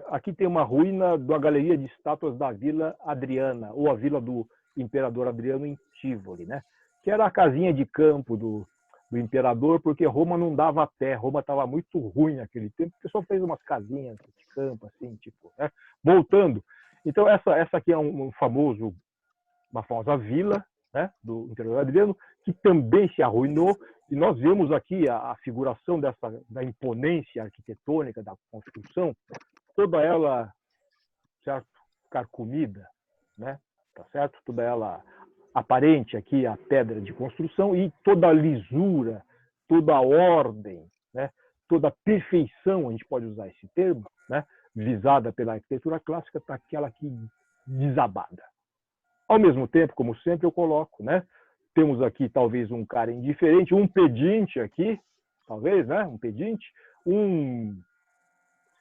Aqui tem uma ruína da galeria de estátuas da Vila Adriana, ou a vila do imperador Adriano em Tivoli, né? Que era a casinha de campo do imperador, porque Roma não dava pé, Roma estava muito ruim naquele tempo, o pessoal fez umas casinhas de campo, assim, tipo, né? Voltando. Então, essa aqui é uma famosa vila, né, do imperador Adriano, que também se arruinou, e nós vemos aqui a figuração da imponência arquitetônica da construção, toda ela, certo, carcomida, né, tá certo? Toda ela aparente aqui a pedra de construção e toda a lisura, toda a ordem, né, toda a perfeição, a gente pode usar esse termo, né, visada pela arquitetura clássica, está aquela aqui desabada. Ao mesmo tempo, como sempre eu coloco, né? Temos aqui talvez um cara indiferente, um pedinte aqui, talvez, né? Um pedinte, um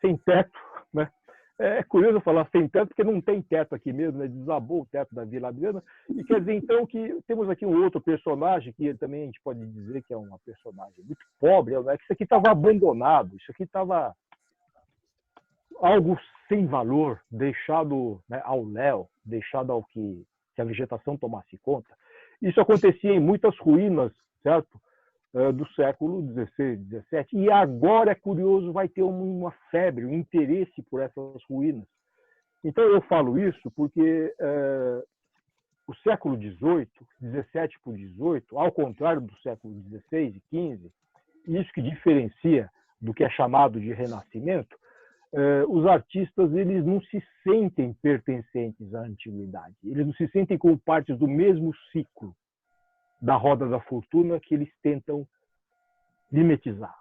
sem teto, né? É curioso falar sem teto, porque não tem teto aqui mesmo, né? Desabou o teto da Vila Adriana. E quer dizer, então, que temos aqui um outro personagem, que também a gente pode dizer que é uma personagem muito pobre, né? Que isso aqui estava abandonado, isso aqui estava algo sem valor, deixado, né, ao léu, deixado ao que a vegetação tomasse conta. Isso acontecia em muitas ruínas, certo? Do século XVI, XVII. E agora, é curioso, vai ter uma febre, um interesse por essas ruínas. Então, eu falo isso porque o século XVIII, XVII por XVIII, ao contrário do século XVI e XV, isso que diferencia do que é chamado de Renascimento, os artistas, eles não se sentem pertencentes à antiguidade. Eles não se sentem como partes do mesmo ciclo da roda da fortuna que eles tentam mimetizar.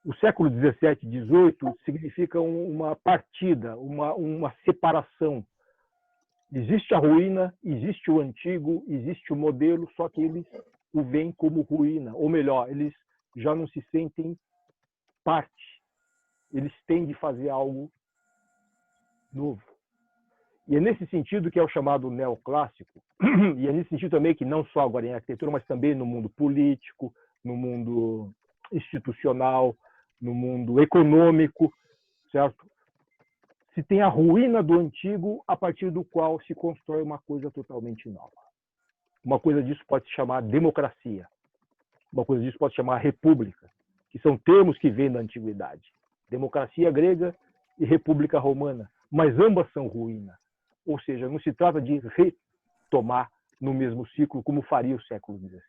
O século XVII e XVIII significa uma partida, uma separação. Existe a ruína, existe o antigo, existe o modelo, só que eles o veem como ruína. Ou melhor, eles já não se sentem parte. Eles têm de fazer algo novo. E é nesse sentido que é o chamado neoclássico, e é nesse sentido também que não só agora em arquitetura, mas também no mundo político, no mundo institucional, no mundo econômico, certo? Se tem a ruína do antigo, a partir do qual se constrói uma coisa totalmente nova. Uma coisa disso pode se chamar democracia. Uma coisa disso pode se chamar república, que são termos que vêm da antiguidade. Democracia grega e república romana, mas ambas são ruína. Ou seja, não se trata de retomar no mesmo ciclo como faria o século XVI.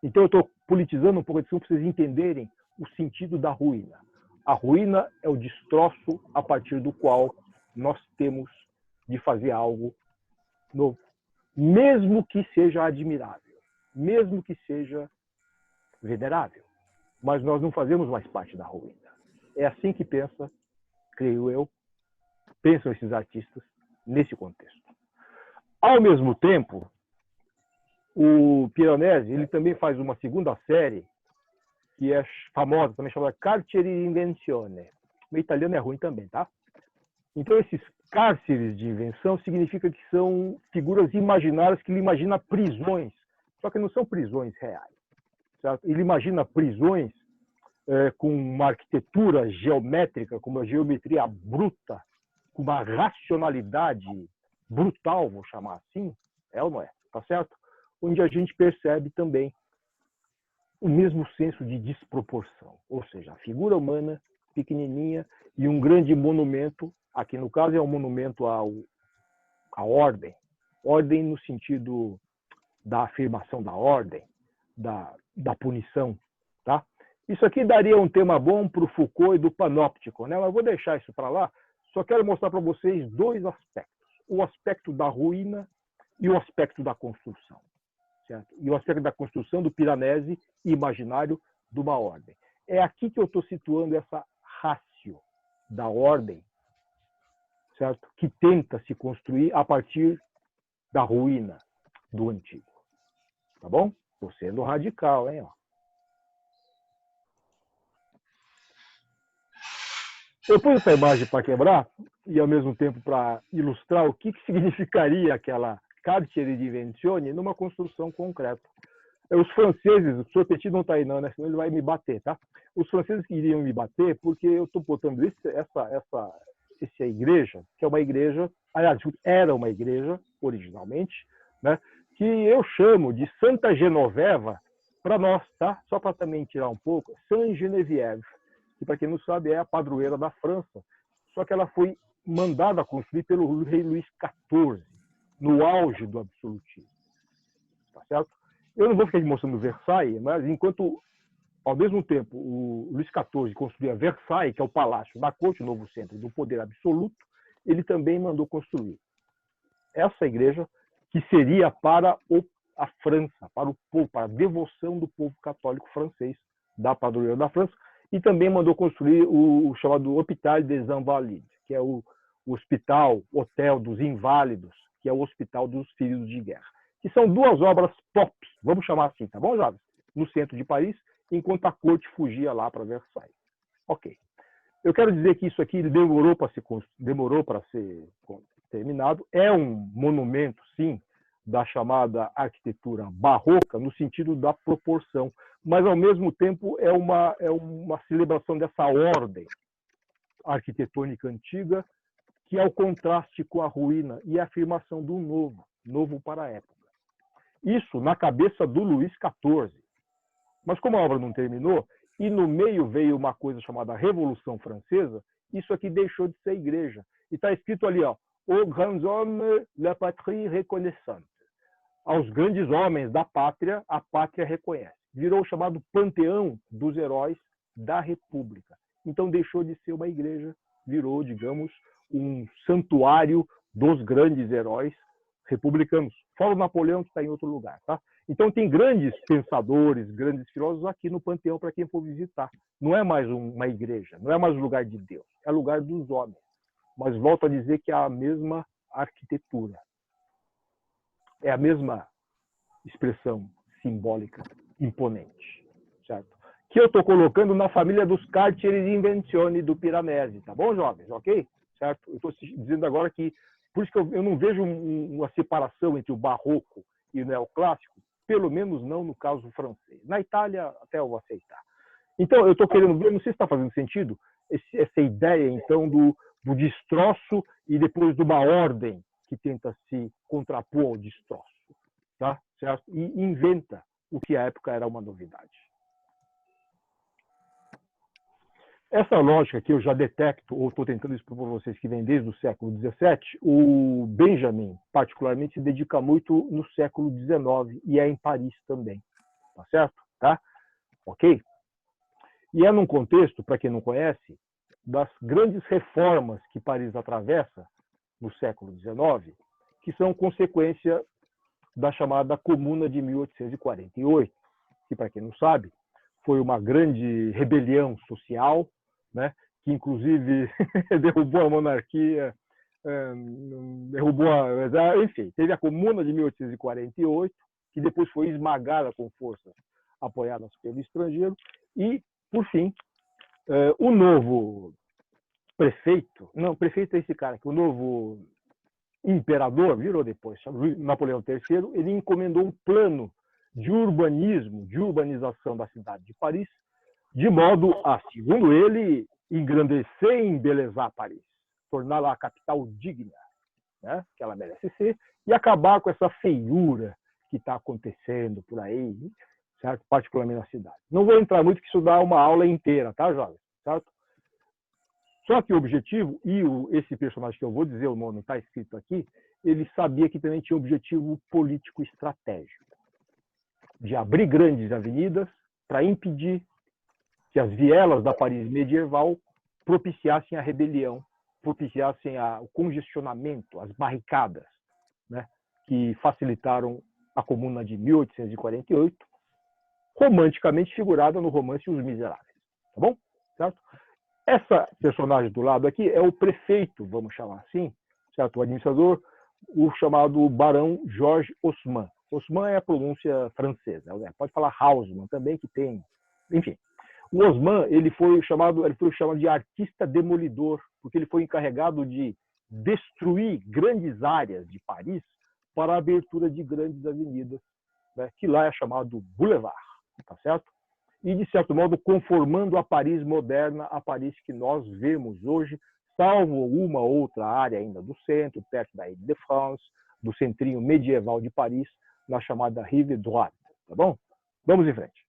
Então eu estou politizando um pouco a discussão para vocês entenderem o sentido da ruína. A ruína é o destroço a partir do qual nós temos de fazer algo novo, mesmo que seja admirável, mesmo que seja venerável. Mas nós não fazemos mais parte da ruína. É assim que pensa, creio eu, pensam esses artistas nesse contexto. Ao mesmo tempo, o Piranesi ele também faz uma segunda série que é famosa, também chamada Carceri di Invenzione. O italiano é ruim também, tá? Então, esses cárceres de invenção significa que são figuras imaginárias que ele imagina prisões, só que não são prisões reais. Certo? Ele imagina prisões com uma arquitetura geométrica, com uma geometria bruta, com uma racionalidade brutal, vou chamar assim, é ou não é? Tá certo? Onde a gente percebe também o mesmo senso de desproporção, ou seja, a figura humana pequenininha e um grande monumento, aqui no caso é um monumento à ordem, ordem no sentido da afirmação da ordem, da punição, tá? Isso aqui daria um tema bom para o Foucault e do Panóptico, né? Mas eu vou deixar isso para lá, só quero mostrar para vocês dois aspectos, o aspecto da ruína e o aspecto da construção. Certo? E o aspecto da construção do Piranesi imaginário de uma ordem. É aqui que eu estou situando essa ratio da ordem, certo? Que tenta se construir a partir da ruína do antigo. Tá bom? Estou sendo radical, hein? Eu pus essa imagem para quebrar e, ao mesmo tempo, para ilustrar o que significaria aquela Carceri di Invenzione numa construção concreta. Os franceses, o senhor Petit não está aí não, né? Senão ele vai me bater, tá? Os franceses iriam me bater porque eu estou botando essa igreja, que é uma igreja, aliás, era uma igreja, originalmente, né? Que eu chamo de Santa Genoveva para nós, tá? Só para também tirar um pouco, Saint Geneviève, que para quem não sabe é a padroeira da França, só que ela foi mandada construir pelo rei Luís XIV, no auge do absolutismo. Tá certo? Eu não vou ficar mostrando Versailles, mas enquanto, ao mesmo tempo, o Luís XIV construía Versailles, que é o palácio da corte, o novo centro do poder absoluto, ele também mandou construir essa igreja, que seria para a França, para o povo, para a devoção do povo católico francês, da padroeira da França, e também mandou construir o chamado Hôpital des Invalides, que é o hotel dos inválidos, que é o Hospital dos Feridos de Guerra. Que são duas obras top, vamos chamar assim, tá bom, jovens? No centro de Paris, enquanto a corte fugia lá para Versailles. Ok. Eu quero dizer que isso aqui demorou para ser terminado. É um monumento, sim, da chamada arquitetura barroca, no sentido da proporção, mas, ao mesmo tempo, é uma celebração dessa ordem arquitetônica antiga, que é o contraste com a ruína e a afirmação do novo para a época. Isso na cabeça do Luís XIV. Mas como a obra não terminou, e no meio veio uma coisa chamada Revolução Francesa, isso aqui deixou de ser igreja. E está escrito ali, ó, aux grands hommes, la patrie reconnaissante. Aos grandes homens da pátria, a pátria reconhece. Virou o chamado panteão dos heróis da República. Então deixou de ser uma igreja, virou, digamos, um santuário dos grandes heróis republicanos. Fora o Napoleão, que está em outro lugar. Tá? Então tem grandes pensadores, grandes filósofos aqui no panteão para quem for visitar. Não é mais uma igreja, não é mais um lugar de Deus, é lugar dos homens. Mas volto a dizer que é a mesma arquitetura. É a mesma expressão simbólica imponente. Certo? Que eu estou colocando na família dos Carceri di Invenzione do Piranesi. Tá bom, jovens? Ok? Certo? Eu estou dizendo agora que, por isso que eu não vejo uma separação entre o barroco e o neoclássico, pelo menos não no caso francês. Na Itália, até eu vou aceitar. Então, eu estou querendo ver, não sei se está fazendo sentido, essa ideia, então, do destroço e depois de uma ordem que tenta se contrapor ao destroço, tá? Certo? E inventa o que à época era uma novidade. Essa lógica que eu já detecto, ou estou tentando expor para vocês, que vem desde o século XVII, o Benjamin, particularmente, se dedica muito no século XIX, e é em Paris também. Tá certo? Tá? Ok? E é num contexto, para quem não conhece, das grandes reformas que Paris atravessa no século XIX, que são consequência da chamada Comuna de 1848, que, para quem não sabe, foi uma grande rebelião social, né, que inclusive derrubou a monarquia, enfim, teve a Comuna de 1848, que depois foi esmagada com forças apoiadas pelo estrangeiro, e, por fim, o novo prefeito, não, prefeito é esse cara, que o novo imperador, virou depois, Napoleão III, ele encomendou um plano de urbanismo, de urbanização da cidade de Paris, de modo a, segundo ele, engrandecer e embelezar Paris, torná-la a capital digna, né, que ela merece ser, e acabar com essa feiura que está acontecendo por aí, certo? Particularmente na cidade. Não vou entrar muito, que isso dá uma aula inteira, tá, jovem? Certo? Só que o objetivo, e esse personagem que eu vou dizer o nome, está escrito aqui, ele sabia que também tinha um objetivo político estratégico, de abrir grandes avenidas para impedir que as vielas da Paris medieval propiciassem a rebelião, propiciassem o congestionamento, as barricadas, né, que facilitaram a Comuna de 1848, romanticamente figurada no romance Os Miseráveis. Tá bom? Certo? Essa personagem do lado aqui é o prefeito, vamos chamar assim, certo? O administrador, o chamado Barão Georges Haussmann. Haussmann é a pronúncia francesa, né? Pode falar Haussmann também, que tem, enfim. O Haussmann, ele foi chamado de artista demolidor, porque ele foi encarregado de destruir grandes áreas de Paris para a abertura de grandes avenidas, né? Que lá é chamado Boulevard, tá certo? E, de certo modo, conformando a Paris moderna, a Paris que nós vemos hoje, salvo uma outra área ainda do centro, perto da Ile-de-France, do centrinho medieval de Paris, na chamada Rive Droite. Tá bom? Vamos em frente.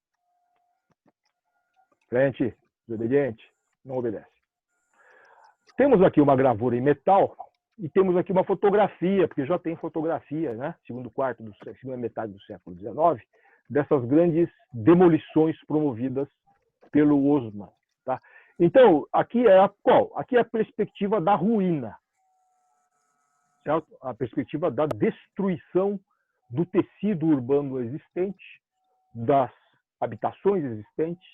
Frente, desobediente, não obedece. Temos aqui uma gravura em metal e temos aqui uma fotografia, porque já tem fotografia, né? Segunda metade do século XIX, dessas grandes demolições promovidas pelo Haussmann. Tá? Então, aqui é qual? Aqui é a perspectiva da ruína, certo? A perspectiva da destruição do tecido urbano existente, das habitações existentes.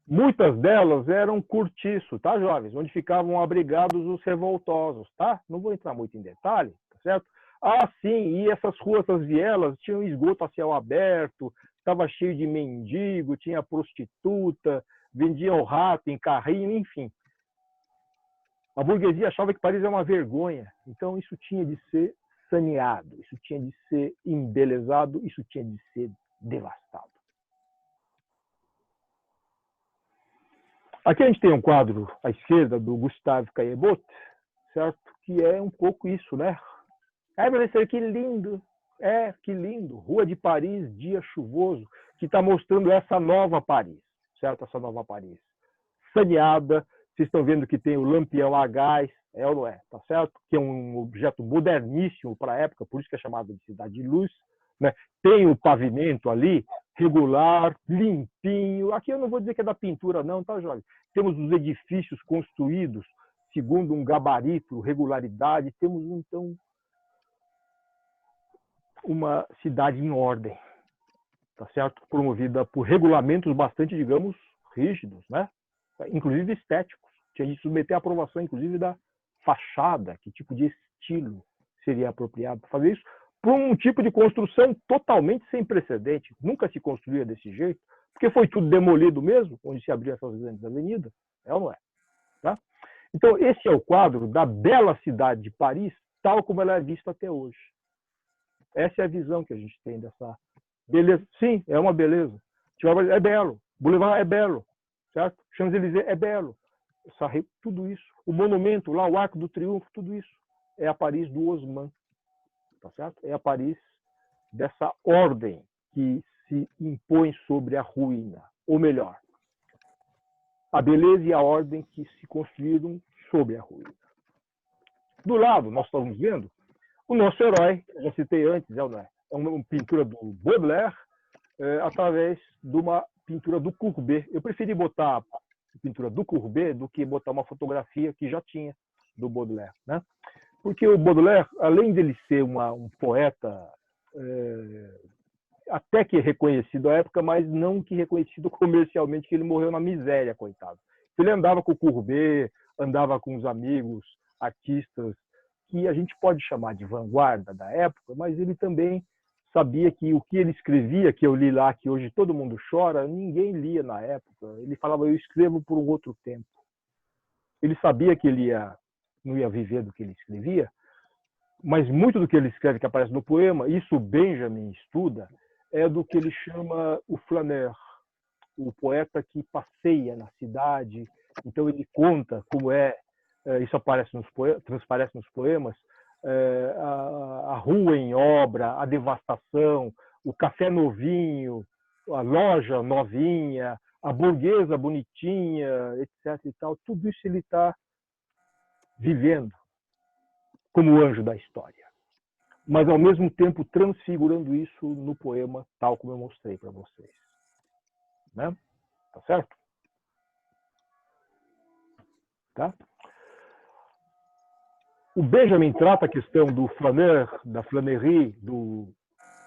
Muitas delas eram cortiço, tá, jovens? Onde ficavam abrigados os revoltosos, tá? Não vou entrar muito em detalhe, tá certo? Ah, sim, e essas ruas, essas vielas, tinham esgoto a céu aberto, estava cheio de mendigo, tinha prostituta, vendiam rato em carrinho, enfim. A burguesia achava que Paris era uma vergonha, então isso tinha de ser saneado, isso tinha de ser embelezado, isso tinha de ser devastado. Aqui a gente tem um quadro à esquerda do Gustave Caillebotte, certo? Que é um pouco isso, né? Ai, professor, que lindo! Que lindo! Rua de Paris, dia chuvoso, que está mostrando essa nova Paris, certo? Essa nova Paris. Saneada, vocês estão vendo que tem o lampião a gás, é ou não é? Tá certo? Que é um objeto moderníssimo para a época, por isso que é chamado de cidade de luz, né? Tem o pavimento ali, regular, limpinho. Aqui eu não vou dizer que é da pintura, não, tá, jovem? Temos os edifícios construídos segundo um gabarito, regularidade. Temos, então, uma cidade em ordem, tá certo? Promovida por regulamentos bastante, digamos, rígidos, né? Inclusive estéticos. Tinha de submeter a aprovação, inclusive, da fachada, que tipo de estilo seria apropriado para fazer isso, por um tipo de construção totalmente sem precedente. Nunca se construía desse jeito, porque foi tudo demolido mesmo, onde se abriam essas grandes avenidas, é ou não é? Tá? Então, esse é o quadro da bela cidade de Paris, tal como ela é vista até hoje. Essa é a visão que a gente tem dessa beleza. Sim, é uma beleza. É belo. Boulevard é belo, certo? Champs-Élysées é belo, tudo isso. O monumento lá, o Arco do Triunfo, tudo isso é a Paris do Haussmann, tá certo? É a Paris dessa ordem que se impõe sobre a ruína, ou melhor, a beleza e a ordem que se construíram sobre a ruína. Do lado, nós estamos vendo o nosso herói, já citei antes, é uma pintura do Baudelaire, através de uma pintura do Courbet. Eu preferi botar a pintura do Courbet do que botar uma fotografia que já tinha do Baudelaire, né? Porque o Baudelaire, além dele ser um poeta até que reconhecido à época, mas não que reconhecido comercialmente, que ele morreu na miséria, coitado. Ele andava com o Courbet, andava com os amigos, artistas, que a gente pode chamar de vanguarda da época, mas ele também sabia que o que ele escrevia, que eu li lá, que hoje todo mundo chora, ninguém lia na época. Ele falava, eu escrevo por um outro tempo. Ele sabia que ele não ia viver do que ele escrevia, mas muito do que ele escreve, que aparece no poema, isso o Benjamin estuda, é do que ele chama o flaneur, o poeta que passeia na cidade. Então ele conta como isso transparece nos poemas, a rua em obra, a devastação, o café novinho, a loja novinha, a burguesa bonitinha, etc. e tal. Tudo isso ele está vivendo como anjo da história, mas ao mesmo tempo transfigurando isso no poema, tal como eu mostrei para vocês, né? Tá certo? Tá? O Benjamin trata a questão do flaneur, da flânerie, do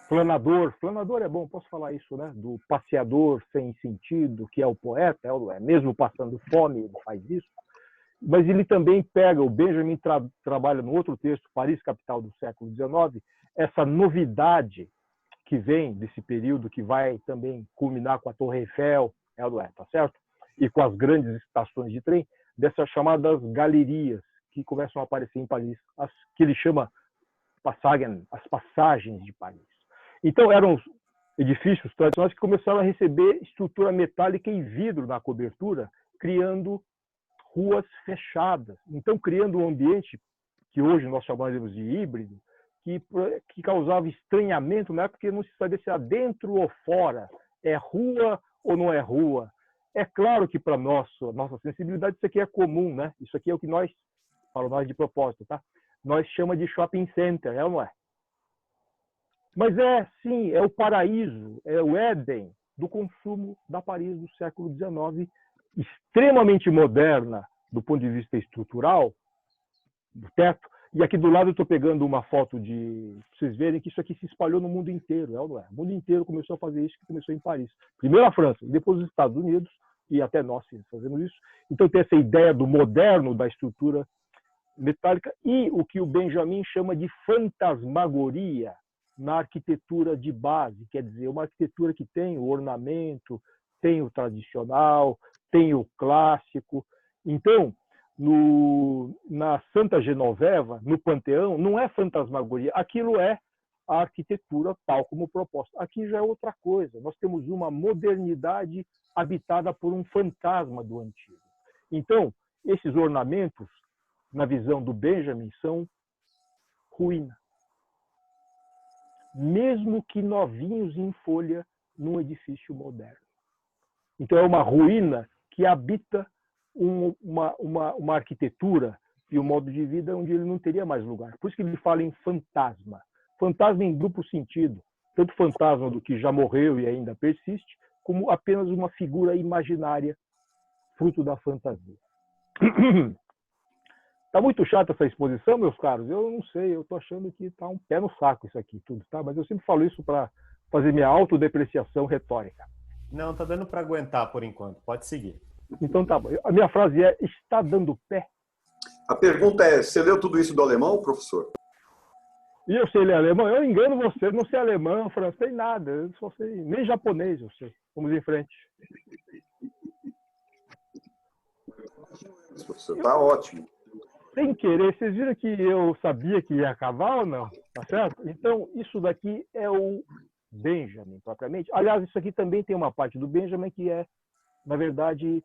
flanador. Flanador é bom, posso falar isso, né? Do passeador sem sentido, que é o poeta, mesmo passando fome, ele faz isso. Mas ele também pega, o Benjamin trabalha no outro texto, Paris, capital do século XIX, essa novidade que vem desse período, que vai também culminar com a Torre Eiffel, tá certo? E com as grandes estações de trem, dessas chamadas galerias, que começam a aparecer em Paris, as que ele chama as passagens de Paris. Então, eram edifícios tradicionais que começaram a receber estrutura metálica e vidro na cobertura, criando ruas fechadas. Então, criando um ambiente que hoje nós chamamos de híbrido, que causava estranhamento, né? Porque não se sabia se era dentro ou fora, é rua ou não é rua. É claro que para nossa sensibilidade isso aqui é comum, né? Isso aqui é o que nós, para nós de propósito, tá? Nós chamamos de shopping center, é ou não é? Mas sim, é o paraíso, é o Éden do consumo da Paris do século XIX, extremamente moderna do ponto de vista estrutural, do teto. E aqui do lado eu estou pegando uma foto para vocês verem que isso aqui se espalhou no mundo inteiro, é ou não é? O mundo inteiro começou a fazer isso, que começou em Paris. Primeiro a França, depois os Estados Unidos, e até nós fazemos isso. Então tem essa ideia do moderno, da estrutura metálica, e o que o Benjamin chama de fantasmagoria na arquitetura de base, quer dizer, uma arquitetura que tem o ornamento, tem o tradicional, tem o clássico. Então, na Santa Genoveva, no Panteão, não é fantasmagoria, aquilo é a arquitetura tal como proposta. Aqui já é outra coisa, nós temos uma modernidade habitada por um fantasma do antigo. Então, esses ornamentos, na visão do Benjamin, são ruína. Mesmo que novinhos em folha num edifício moderno. Então, é uma ruína que habita uma arquitetura e um modo de vida onde ele não teria mais lugar. Por isso que ele fala em fantasma. Fantasma em duplo sentido. Tanto fantasma do que já morreu e ainda persiste, como apenas uma figura imaginária, fruto da fantasia. Está muito chata essa exposição, meus caros? Eu não sei, eu estou achando que está um pé no saco isso aqui tudo, tá? Mas eu sempre falo isso para fazer minha autodepreciação retórica. Não, tá dando para aguentar por enquanto. Pode seguir. Então tá bom. A minha frase é: está dando pé? A pergunta é: você leu tudo isso do alemão, professor? E eu sei ler alemão? Eu engano você, não sei alemão, francês, nada. Eu só sei, nem japonês eu sei. Vamos em frente. Professor, tá ótimo. Sem querer, vocês viram que eu sabia que ia acabar ou não? Tá certo? Então, isso daqui é o Benjamin, propriamente. Aliás, isso aqui também tem uma parte do Benjamin que é, na verdade,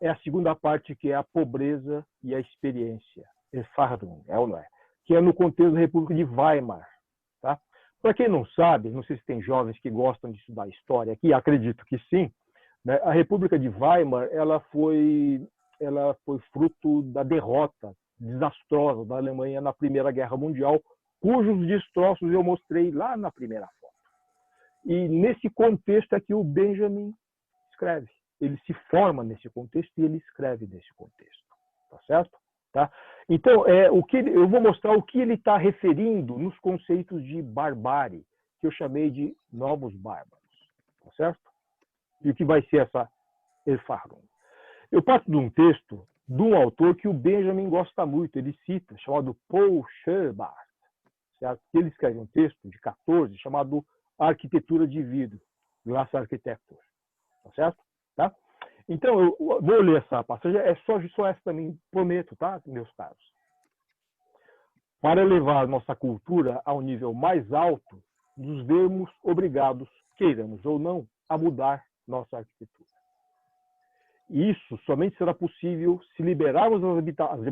é a segunda parte, que é a pobreza e a experiência, Erfahrung, é ou não é? Que é no contexto da República de Weimar. Tá? Para quem não sabe, não sei se tem jovens que gostam de estudar história aqui, acredito que sim, né? A República de Weimar ela foi fruto da derrota desastrosa da Alemanha na Primeira Guerra Mundial, cujos destroços eu mostrei lá na primeira foto. E nesse contexto é que o Benjamin escreve. Ele se forma nesse contexto e ele escreve nesse contexto. Tá certo? Tá? Então, eu vou mostrar o que ele está referindo nos conceitos de barbárie, que eu chamei de novos bárbaros. Tá certo? E o que vai ser essa Erfahrung. Eu parto de um texto de um autor que o Benjamin gosta muito, ele cita, chamado Paul Scherbart. Certo? Ele escreve um texto de 14 chamado Arquitetura de Vidro, Glass Architecture. Tá certo? Tá? Então, eu vou ler essa passagem, é só essa também, prometo, tá, meus caros? Para levar nossa cultura a um nível mais alto, nos vemos obrigados, queiramos ou não, a mudar nossa arquitetura. E isso somente será possível se liberarmos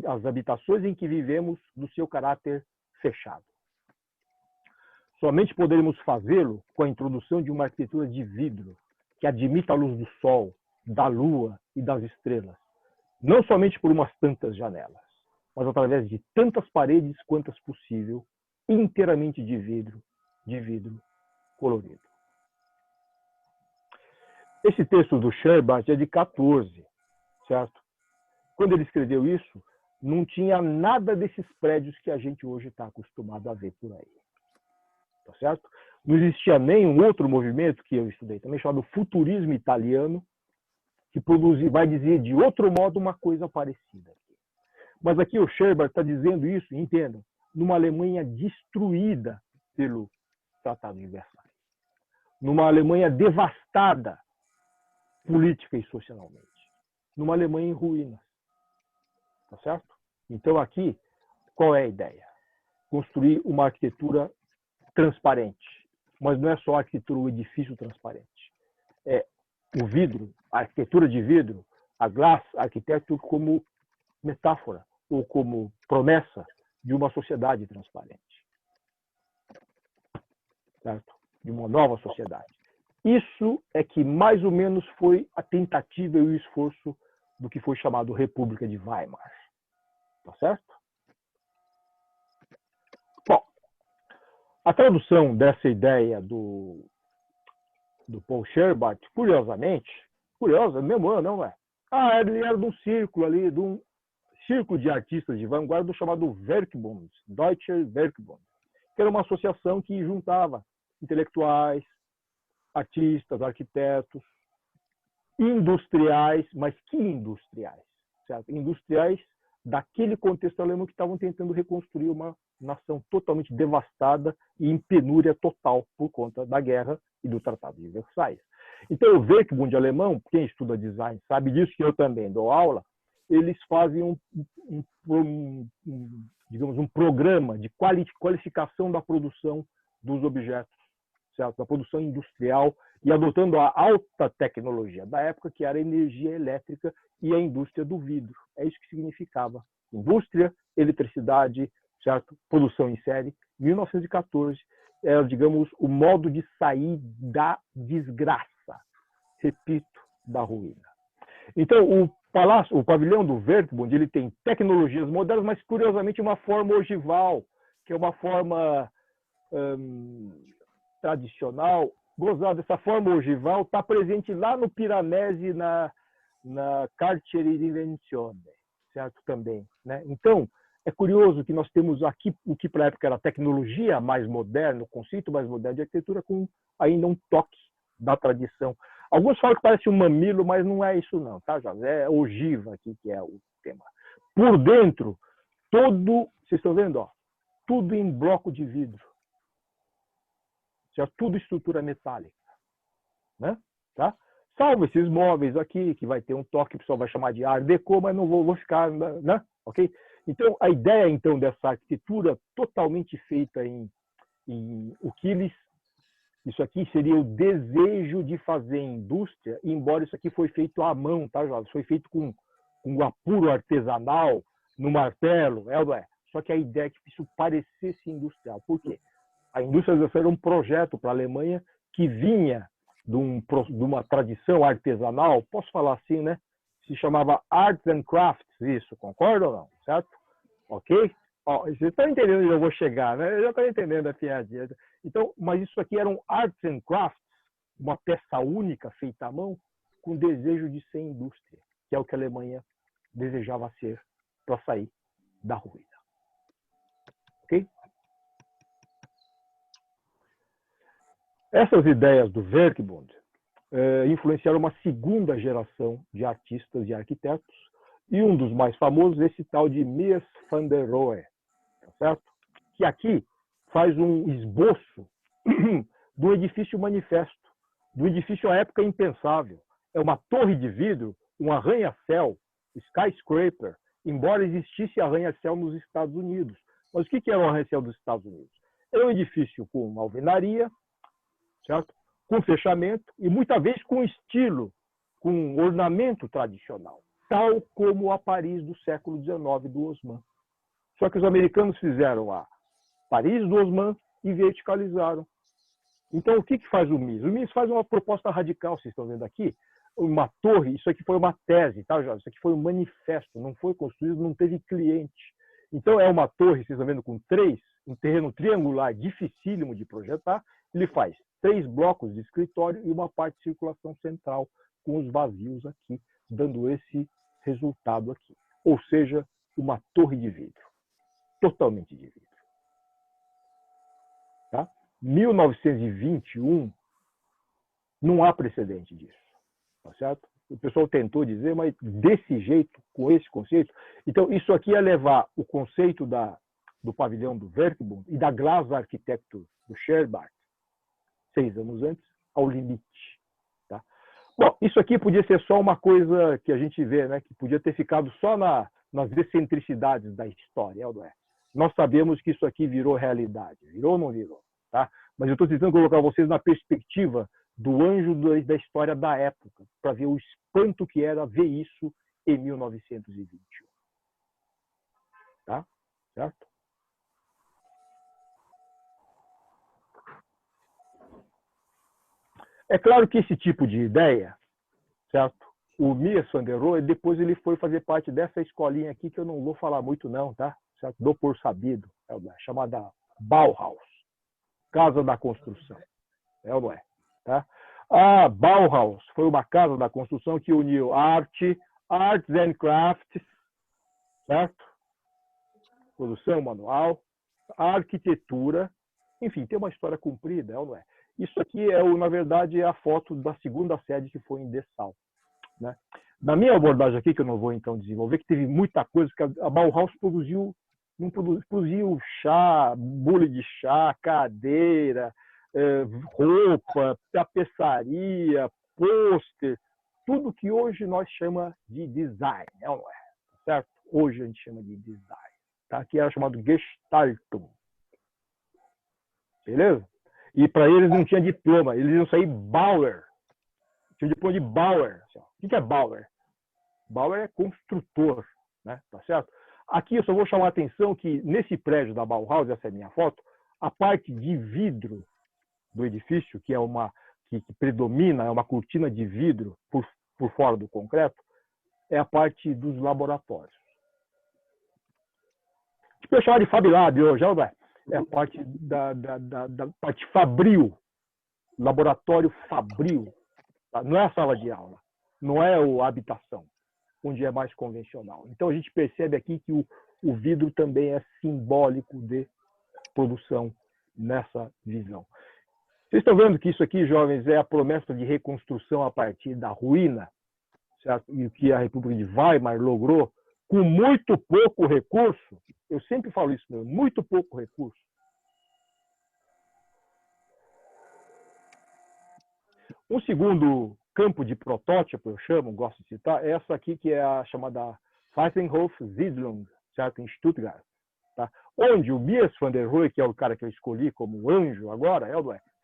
as habitações em que vivemos do seu caráter fechado. Somente poderemos fazê-lo com a introdução de uma arquitetura de vidro, que admita a luz do sol, da lua e das estrelas, não somente por umas tantas janelas, mas através de tantas paredes quantas possível, inteiramente de vidro colorido. Esse texto do Scherbart é de 14, certo? Quando ele escreveu isso, não tinha nada desses prédios que a gente hoje está acostumado a ver por aí. Tá certo? Não existia nem um outro movimento que eu estudei também, chamado futurismo italiano, que vai dizer de outro modo uma coisa parecida. Mas aqui o Scherbart está dizendo isso, entendam, numa Alemanha destruída pelo Tratado de Versailles. Numa Alemanha devastada política e socialmente. Numa Alemanha em ruínas. Tá certo? Então aqui, qual é a ideia? Construir uma arquitetura transparente. Mas não é só a arquitetura, o edifício transparente. É o vidro, a arquitetura de vidro, a glass architecture como metáfora ou como promessa de uma sociedade transparente. Certo? De uma nova sociedade. Isso é que mais ou menos foi a tentativa e o esforço do que foi chamado República de Weimar. Tá certo? Bom, a tradução dessa ideia do Paul Scherbart, curiosamente, curiosa mesmo, não é? Ele era de um círculo ali, de um círculo de artistas de vanguarda chamado Werkbund, Deutscher Werkbund, que era uma associação que juntava intelectuais, artistas, arquitetos, industriais, mas que industriais? Certo? Industriais daquele contexto alemão que estavam tentando reconstruir uma nação totalmente devastada e em penúria total por conta da guerra e do Tratado de Versailles. Então, o Werkbund alemão, quem estuda design sabe disso, que eu também dou aula, eles fazem digamos, um programa de qualificação da produção dos objetos, certo? Da produção industrial, e adotando a alta tecnologia da época, que era a energia elétrica e a indústria do vidro. É isso que significava. Indústria, eletricidade, certo? Produção em série. 1914 era, digamos, o modo de sair da desgraça. Repito, da ruína. Então, o pavilhão do Werkbund, ele tem tecnologias modernas, mas, curiosamente, uma forma ogival, que é uma forma tradicional. Gozado, essa forma ogival está presente lá no Piranesi, na Carceri-Invenzione, certo? Também, né? Então, é curioso que nós temos aqui o que para a época era tecnologia mais moderna, o conceito mais moderno de arquitetura, com ainda um toque da tradição. Alguns falam que parece um mamilo, mas não é isso não, tá, Jorge? É ogiva aqui que é o tema. Por dentro, vocês estão vendo, ó, tudo em bloco de vidro. Certo? Tudo estrutura metálica. Né? Tá? Salvo esses móveis aqui, que vai ter um toque, o pessoal vai chamar de Art Deco, mas não vou ficar, né? Ok? Então, a ideia, então, dessa arquitetura totalmente feita em o que eles Isso aqui seria o desejo de fazer indústria, embora isso aqui foi feito à mão, tá, Jorge? Foi feito com apuro artesanal, no martelo, é ou não é? Só que a ideia é que isso parecesse industrial. Por quê? A indústria era um projeto para a Alemanha que vinha de uma tradição artesanal, posso falar assim, né? Se chamava Arts and Crafts, isso, concorda ou não? Certo? Ok? Ó, você está entendendo onde eu vou chegar, né? Eu já estou entendendo a piadinha. Então, mas isso aqui eram Arts and Crafts, uma peça única feita à mão, com desejo de ser indústria, que é o que a Alemanha desejava ser para sair da ruína. Ok? Essas ideias do Werkbund influenciaram uma segunda geração de artistas e arquitetos, e um dos mais famosos é esse tal de Mies van der Rohe, tá certo? Que aqui faz um esboço do edifício manifesto, do edifício à época impensável. É uma torre de vidro, um arranha-céu, skyscraper, embora existisse arranha-céu nos Estados Unidos. Mas o que era o arranha-céu dos Estados Unidos? Era um edifício com alvenaria, certo? Com fechamento e muitas vezes com estilo, com ornamento tradicional, tal como a Paris do século XIX do Haussmann. Só que os americanos fizeram a Paris do Haussmann e verticalizaram. Então, o que faz o Mies? O Mies faz uma proposta radical, vocês estão vendo aqui, uma torre, isso aqui foi uma tese, tá, Jorge? Isso aqui foi um manifesto, não foi construído, não teve cliente. Então, é uma torre, vocês estão vendo, com um terreno triangular, dificílimo de projetar, ele faz 3 blocos de escritório e uma parte de circulação central, com os vazios aqui, dando esse resultado aqui. Ou seja, uma torre de vidro, totalmente de vidro. Tá? 1921, não há precedente disso. Tá certo? O pessoal tentou dizer, mas desse jeito, com esse conceito. Então, isso aqui é levar o conceito do pavilhão do Werkbund e da Glas Architecture do Scherbart, 6 anos antes, ao limite. Tá? Bom, isso aqui podia ser só uma coisa que a gente vê, né, que podia ter ficado só nas excentricidades da história, não é? Nós sabemos que isso aqui virou realidade. Virou ou não virou? Tá? Mas eu estou tentando colocar vocês na perspectiva do anjo da história da época, para ver o espanto que era ver isso em 1921. Tá? Certo? É claro que esse tipo de ideia, certo? O Mies van der Rohe, depois ele foi fazer parte dessa escolinha aqui, que eu não vou falar muito não, tá? Certo? Dou por sabido, chamada Bauhaus, Casa da Construção. É ou não é? Tá? A Bauhaus foi uma casa da construção que uniu arts and crafts, certo? Produção manual, arquitetura, enfim, tem uma história comprida, é ou não é? Isso aqui na verdade, é a foto da segunda sede que foi em Dessau. Né? Na minha abordagem aqui, que eu não vou então desenvolver, que teve muita coisa, que a Bauhaus produziu chá, bule de chá, cadeira, roupa, tapeçaria, pôster, tudo que hoje nós chamamos de design, não é? Certo? Hoje a gente chama de design. Tá? Que era chamado Gestaltung. Beleza? E para eles não tinha diploma, eles iam sair Bauer. Tinha diploma de Bauer. O que é Bauer? Bauer é construtor, né? Tá certo? Aqui eu só vou chamar a atenção que nesse prédio da Bauhaus, essa é a minha foto, a parte de vidro do edifício, que é que predomina, é uma cortina de vidro por fora do concreto, é a parte dos laboratórios. Tipo, eu chamar de Fab Lab hoje, é a parte da parte fabril, laboratório fabril. Tá? Não é a sala de aula, não é a habitação, onde é mais convencional. Então a gente percebe aqui que o vidro também é simbólico de produção nessa visão. Vocês estão vendo que isso aqui, jovens, é a promessa de reconstrução a partir da ruína, certo? E o que a República de Weimar logrou com muito pouco recurso. Eu sempre falo isso mesmo, muito pouco recurso. Um segundo campo de protótipo, eu gosto de citar, é essa aqui, que é a chamada Pfaffenhof-Siedlung, certo? Em Stuttgart. Tá? Onde o Mies van der Rohe, que é o cara que eu escolhi como anjo agora,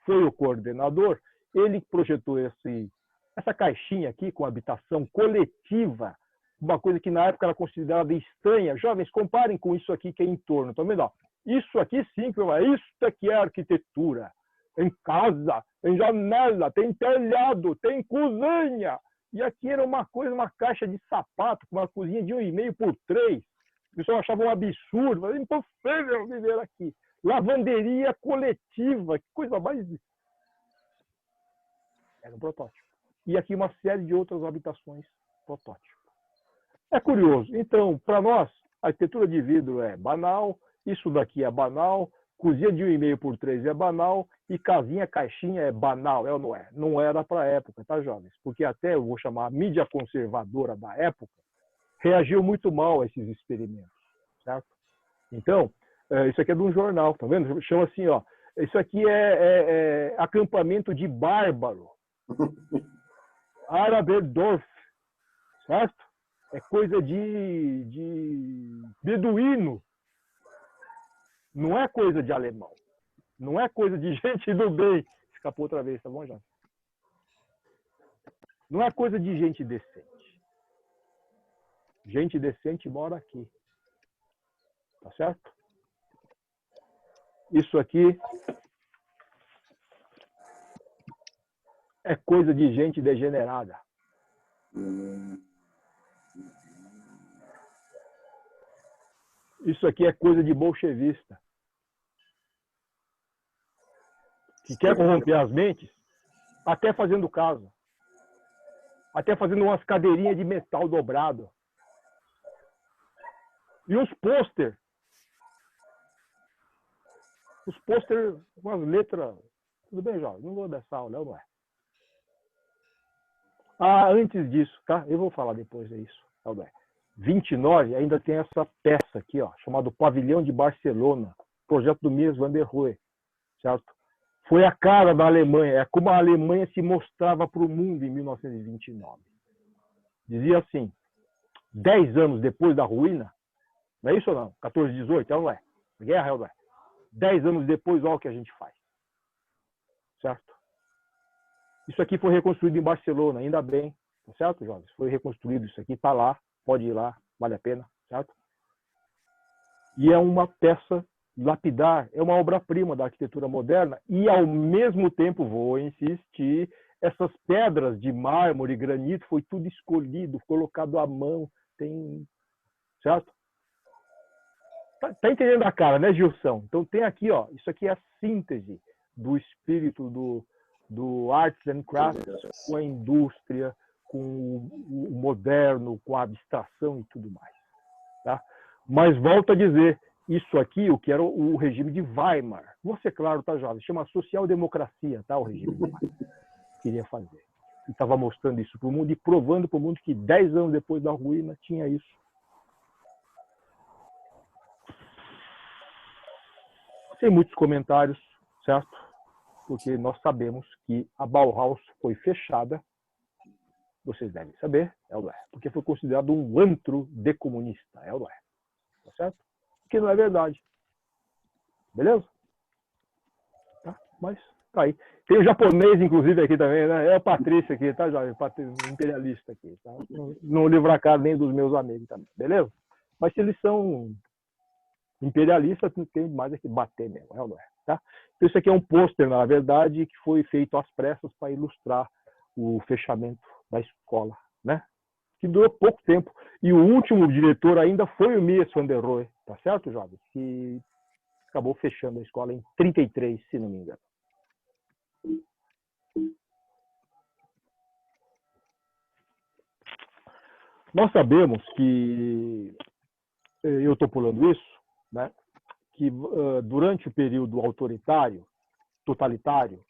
foi o coordenador, ele projetou essa caixinha aqui com habitação coletiva, uma coisa que na época era considerada estranha. Jovens, comparem com isso aqui que é em torno. Estão vendo? Isso aqui sim, isso aqui é arquitetura. Tem casa, tem janela, tem telhado, tem cozinha. E aqui era uma caixa de sapato, com uma cozinha de 1,5 por 3. O pessoal achava um absurdo, era impossível viver aqui. Lavanderia coletiva, que coisa mais... Era um protótipo. E aqui uma série de outras habitações protótipo. É curioso. Então, para nós, a arquitetura de vidro é banal, isso daqui é banal, cozinha de 1,5 por 3 é banal e casinha, caixinha é banal, é ou não é? Não era para a época, tá, jovens? Porque até, eu vou chamar a mídia conservadora da época, reagiu muito mal a esses experimentos, certo? Então, isso aqui é de um jornal, tá vendo? Chama assim, ó, isso aqui é acampamento de bárbaro. Araberdorf, certo? É coisa de beduíno. Não é coisa de alemão. Não é coisa de gente do bem. Escapou outra vez, tá bom, já? Não é coisa de gente decente. Gente decente mora aqui. Tá certo? Isso aqui é coisa de gente degenerada. Isso aqui é coisa de bolchevista. Que quer corromper as mentes, até fazendo casa. Até fazendo umas cadeirinhas de metal dobrado. E uns pôster. Os pôster, umas letras... Tudo bem, Jorge? Não vou dessa aula, não é? Antes disso, tá? Eu vou falar depois disso. 29 ainda tem essa peça aqui, ó, chamado Pavilhão de Barcelona, projeto do Mies van der Rohe, certo? Foi a cara da Alemanha, é como a Alemanha se mostrava para o mundo em 1929. Dizia assim, 10 anos depois da ruína, não é isso ou não? 14, 18, é ou não é? Guerra, é ou não é? 10 anos depois, olha o que a gente faz. Certo? Isso aqui foi reconstruído em Barcelona, ainda bem. Certo, jovens? Foi reconstruído isso aqui, está lá, pode ir lá, vale a pena. Certo? E é uma peça lapidar, é uma obra-prima da arquitetura moderna e, ao mesmo tempo, vou insistir, essas pedras de mármore e granito foi tudo escolhido, colocado à mão, tem... Certo? Tá entendendo a cara, né, Gilson? Então tem aqui, ó, isso aqui é a síntese do espírito do Arts and Crafts com a indústria, com o moderno, com a abstração e tudo mais. Tá? Mas volto a dizer, isso aqui, o que era o regime de Weimar. Vou ser claro, tá, jovem? Chama social-democracia, tá, o regime de Weimar. Queria fazer. E estava mostrando isso para o mundo e provando para o mundo que 10 anos depois da ruína tinha isso. Sem muitos comentários, certo? Porque nós sabemos que a Bauhaus foi fechada, vocês devem saber, é ou não é? Porque foi considerado um antro decomunista, é ou não é? Tá certo? Que não é verdade. Beleza? Tá? Mas tá aí. Tem o japonês, inclusive, aqui também, né? É o Patrício aqui, tá, jovem? Imperialista aqui, tá? Não livro a cara nem dos meus amigos também, beleza? Mas se eles são imperialistas, tem mais é que bater mesmo, é ou não é? Tá? Então, isso aqui é um pôster, na verdade, que foi feito às pressas para ilustrar o fechamento da escola, né? Que durou pouco tempo. E o último diretor ainda foi o Mies van der Rohe, tá certo, jovens? Que acabou fechando a escola em 33, se não me engano. Nós sabemos que, eu estou pulando isso, né? Que durante o período autoritário, totalitário,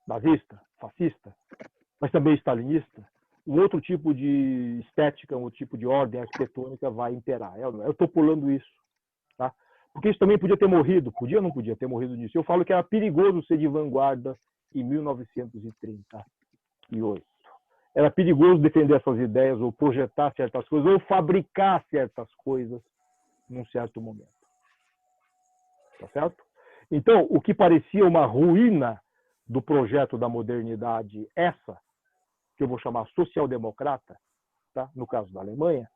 nazista, fascista, mas também stalinista, um outro tipo de estética, um outro tipo de ordem arquitetônica vai imperar. Eu estou pulando isso, tá? Porque isso também podia ter morrido, podia ou não podia ter morrido nisso. Eu falo que era perigoso ser de vanguarda em 1938. Era perigoso defender essas ideias, ou projetar certas coisas, ou fabricar certas coisas num certo momento. Tá certo? Então, o que parecia uma ruína do projeto da modernidade, essa, que eu vou chamar social-democrata, tá? No caso da Alemanha,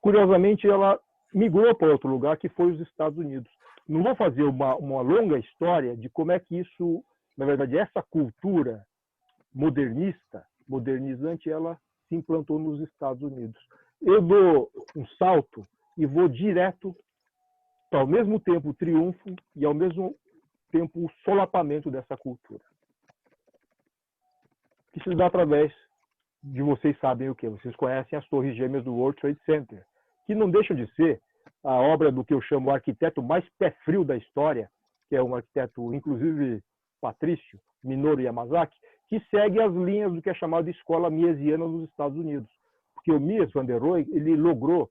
curiosamente ela migrou para outro lugar, que foi os Estados Unidos. Não vou fazer uma longa história de como é que isso, na verdade, essa cultura modernista, modernizante, ela se implantou nos Estados Unidos. Eu dou um salto e vou direto para, ao mesmo tempo, o triunfo e, ao mesmo tempo, o solapamento dessa cultura. Que se dá através de, vocês sabem o que? Vocês conhecem as Torres Gêmeas do World Trade Center, que não deixam de ser a obra do que eu chamo o arquiteto mais pé frio da história, que é um arquiteto, inclusive, patrício, Minoru Yamasaki, que segue as linhas do que é chamado de escola miesiana nos Estados Unidos. Porque o Mies van der Rohe, ele logrou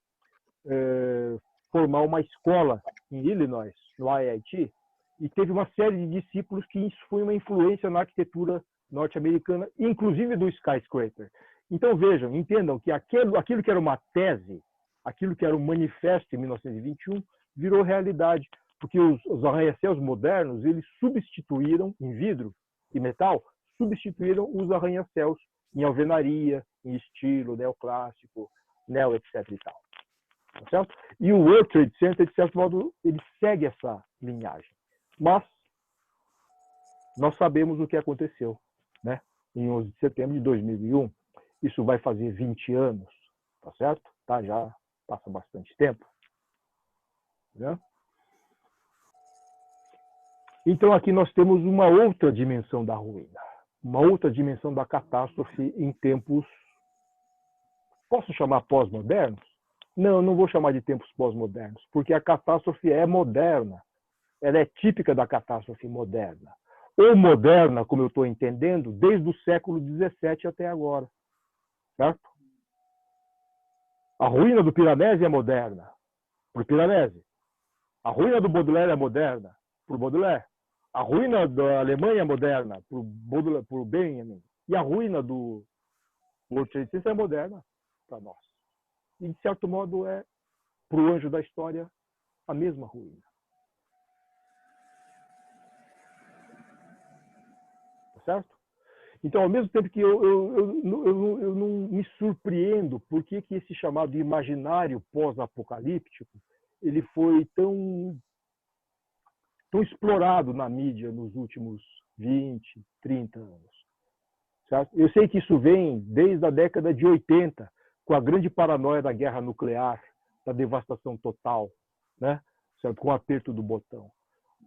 formar uma escola em Illinois, no IIT, e teve uma série de discípulos que isso foi uma influência na arquitetura norte-americana, inclusive do skyscraper. Então vejam, entendam que aquilo que era uma tese, aquilo que era um manifesto em 1921, virou realidade, porque os arranha-céus modernos, eles substituíram, em vidro e metal, substituíram os arranha-céus em alvenaria, em estilo neoclássico, etc. e tal. Tá certo? E o World Trade Center, de certo modo, ele segue essa linhagem. Mas nós sabemos o que aconteceu, né? Em 11 de setembro de 2001. Isso vai fazer 20 anos, tá certo? Tá, já passa bastante tempo. Né? Então, aqui nós temos uma outra dimensão da ruína, uma outra dimensão da catástrofe em tempos, posso chamar pós-modernos? Não, não vou chamar de tempos pós-modernos, porque a catástrofe é moderna, ela é típica da catástrofe moderna. Ou moderna, como eu estou entendendo, desde o século XVII até agora. Certo? A ruína do Piranesi é moderna, para o Piranesi. A ruína do Baudelaire é moderna, para o Baudelaire. A ruína da Alemanha é moderna, para o Benjamin. E a ruína do World Trade Center é moderna para nós. E, de certo modo, é, para o anjo da história, a mesma ruína. Tá certo? Então, ao mesmo tempo que eu não me surpreendo por que esse chamado imaginário pós-apocalíptico ele foi tão explorado na mídia nos últimos 20, 30 anos. Certo? Eu sei que isso vem desde a década de 80, com a grande paranoia da guerra nuclear, da devastação total, né? Certo? Com o aperto do botão.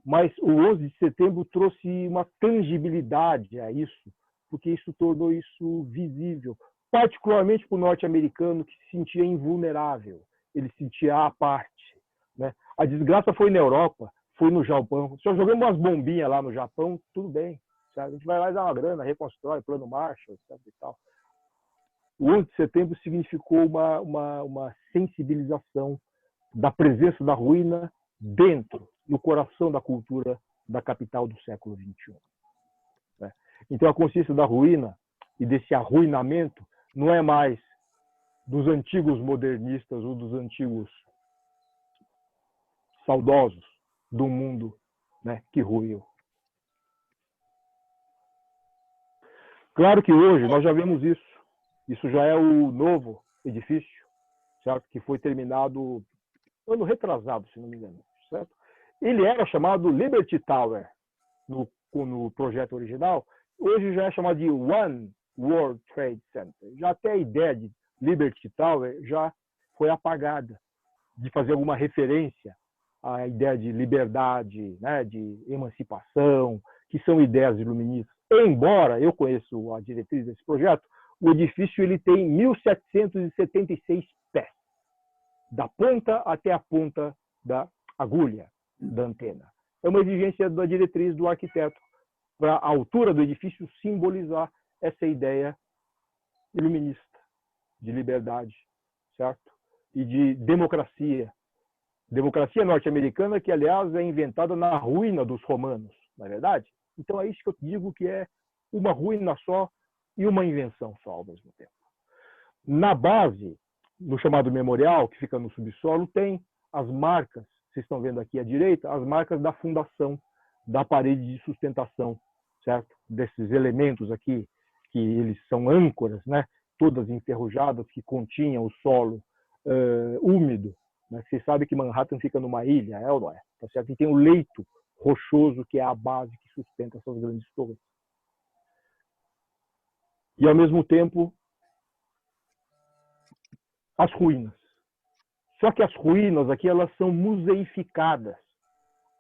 Mas o 11 de setembro trouxe uma tangibilidade a isso, porque isso tornou isso visível, particularmente para o norte-americano que se sentia invulnerável, ele se sentia à parte. Né? A desgraça foi na Europa, foi no Japão. Se eu jogamos umas bombinhas lá no Japão, tudo bem. Sabe? A gente vai lá e dá uma grana, reconstrói, plano Marshall, sabe, e tal. O 11 de setembro significou uma sensibilização da presença da ruína dentro, no coração da cultura da capital do século XXI. Né? Então, a consciência da ruína e desse arruinamento não é mais dos antigos modernistas ou dos antigos saudosos do mundo, né, que ruiu. Claro que hoje nós já vemos isso. Isso já é o novo edifício, certo? Que foi terminado ano retrasado, se não me engano. Certo? Ele era chamado Liberty Tower no projeto original. Hoje já é chamado de One World Trade Center. Já até a ideia de Liberty Tower já foi apagada, de fazer alguma referência à ideia de liberdade, né, de emancipação, que são ideias iluministas. Embora eu conheço a diretriz desse projeto, o edifício ele tem 1.776 pés, da ponta até a ponta da agulha da antena. É uma exigência da diretriz do arquiteto, para a altura do edifício simbolizar essa ideia iluminista, de liberdade, certo? E de democracia. Democracia norte-americana que, aliás, é inventada na ruína dos romanos, não é verdade? Então é isso que eu digo que é uma ruína só e uma invenção só ao mesmo tempo. Na base, no chamado memorial, que fica no subsolo, tem as marcas, vocês estão vendo aqui à direita, as marcas da fundação, da parede de sustentação, certo? Desses elementos aqui, que eles são âncoras, né? Todas enferrujadas, que continham o solo úmido. Né? Você sabe que Manhattan fica numa ilha, é ou não é? Tá certo? E tem o leito rochoso, que é a base que sustenta essas grandes torres. E, ao mesmo tempo, as ruínas. Só que as ruínas aqui, elas são museificadas.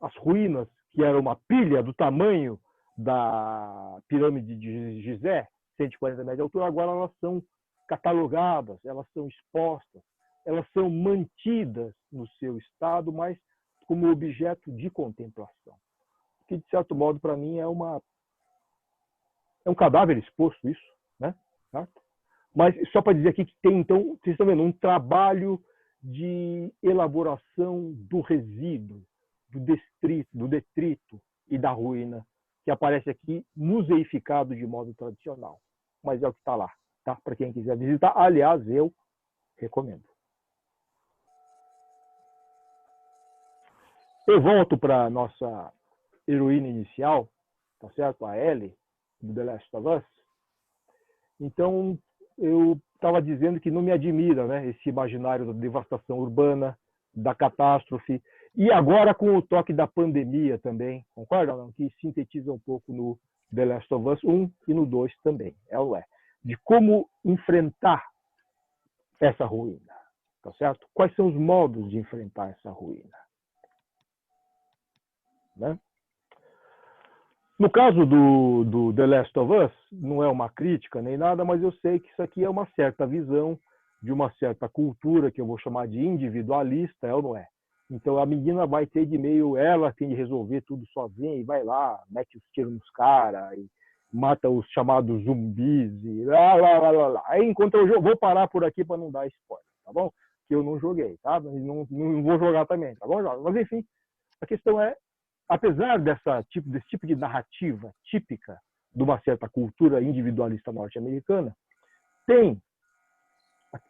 As ruínas, que eram uma pilha do tamanho da pirâmide de Gizé, 140 metros de altura, agora elas são catalogadas, elas são expostas, elas são mantidas no seu estado, mas como objeto de contemplação. Que, de certo modo, para mim, é um cadáver exposto, isso, né? Certo? Mas só para dizer aqui que tem, então, vocês estão vendo, um trabalho de elaboração do resíduo, do detrito e da ruína, que aparece aqui museificado de modo tradicional. Mas é o que está lá, tá? Para quem quiser visitar. Aliás, eu recomendo. Eu volto para a nossa heroína inicial, tá certo? A Ellie, do The Last of Us. Então, eu estava dizendo que não me admira, né, esse imaginário da devastação urbana, da catástrofe, e agora com o toque da pandemia também, concorda ou não? Que sintetiza um pouco no The Last of Us 1 e no 2 também, é ou é? De como enfrentar essa ruína, tá certo? Quais são os modos de enfrentar essa ruína? Né? No caso do The Last of Us, não é uma crítica nem nada, mas eu sei que isso aqui é uma certa visão de uma certa cultura, que eu vou chamar de individualista, é ou não é? Então a menina vai ter de meio, ela tem de resolver tudo sozinha e vai lá, mete os tiros nos caras, e mata os chamados zumbis, e lá. Aí enquanto eu jogo, vou parar por aqui para não dar spoiler, tá bom? Que eu não joguei, tá? Não vou jogar também, tá bom? Mas enfim, a questão é, apesar desse tipo de narrativa típica de uma certa cultura individualista norte-americana, tem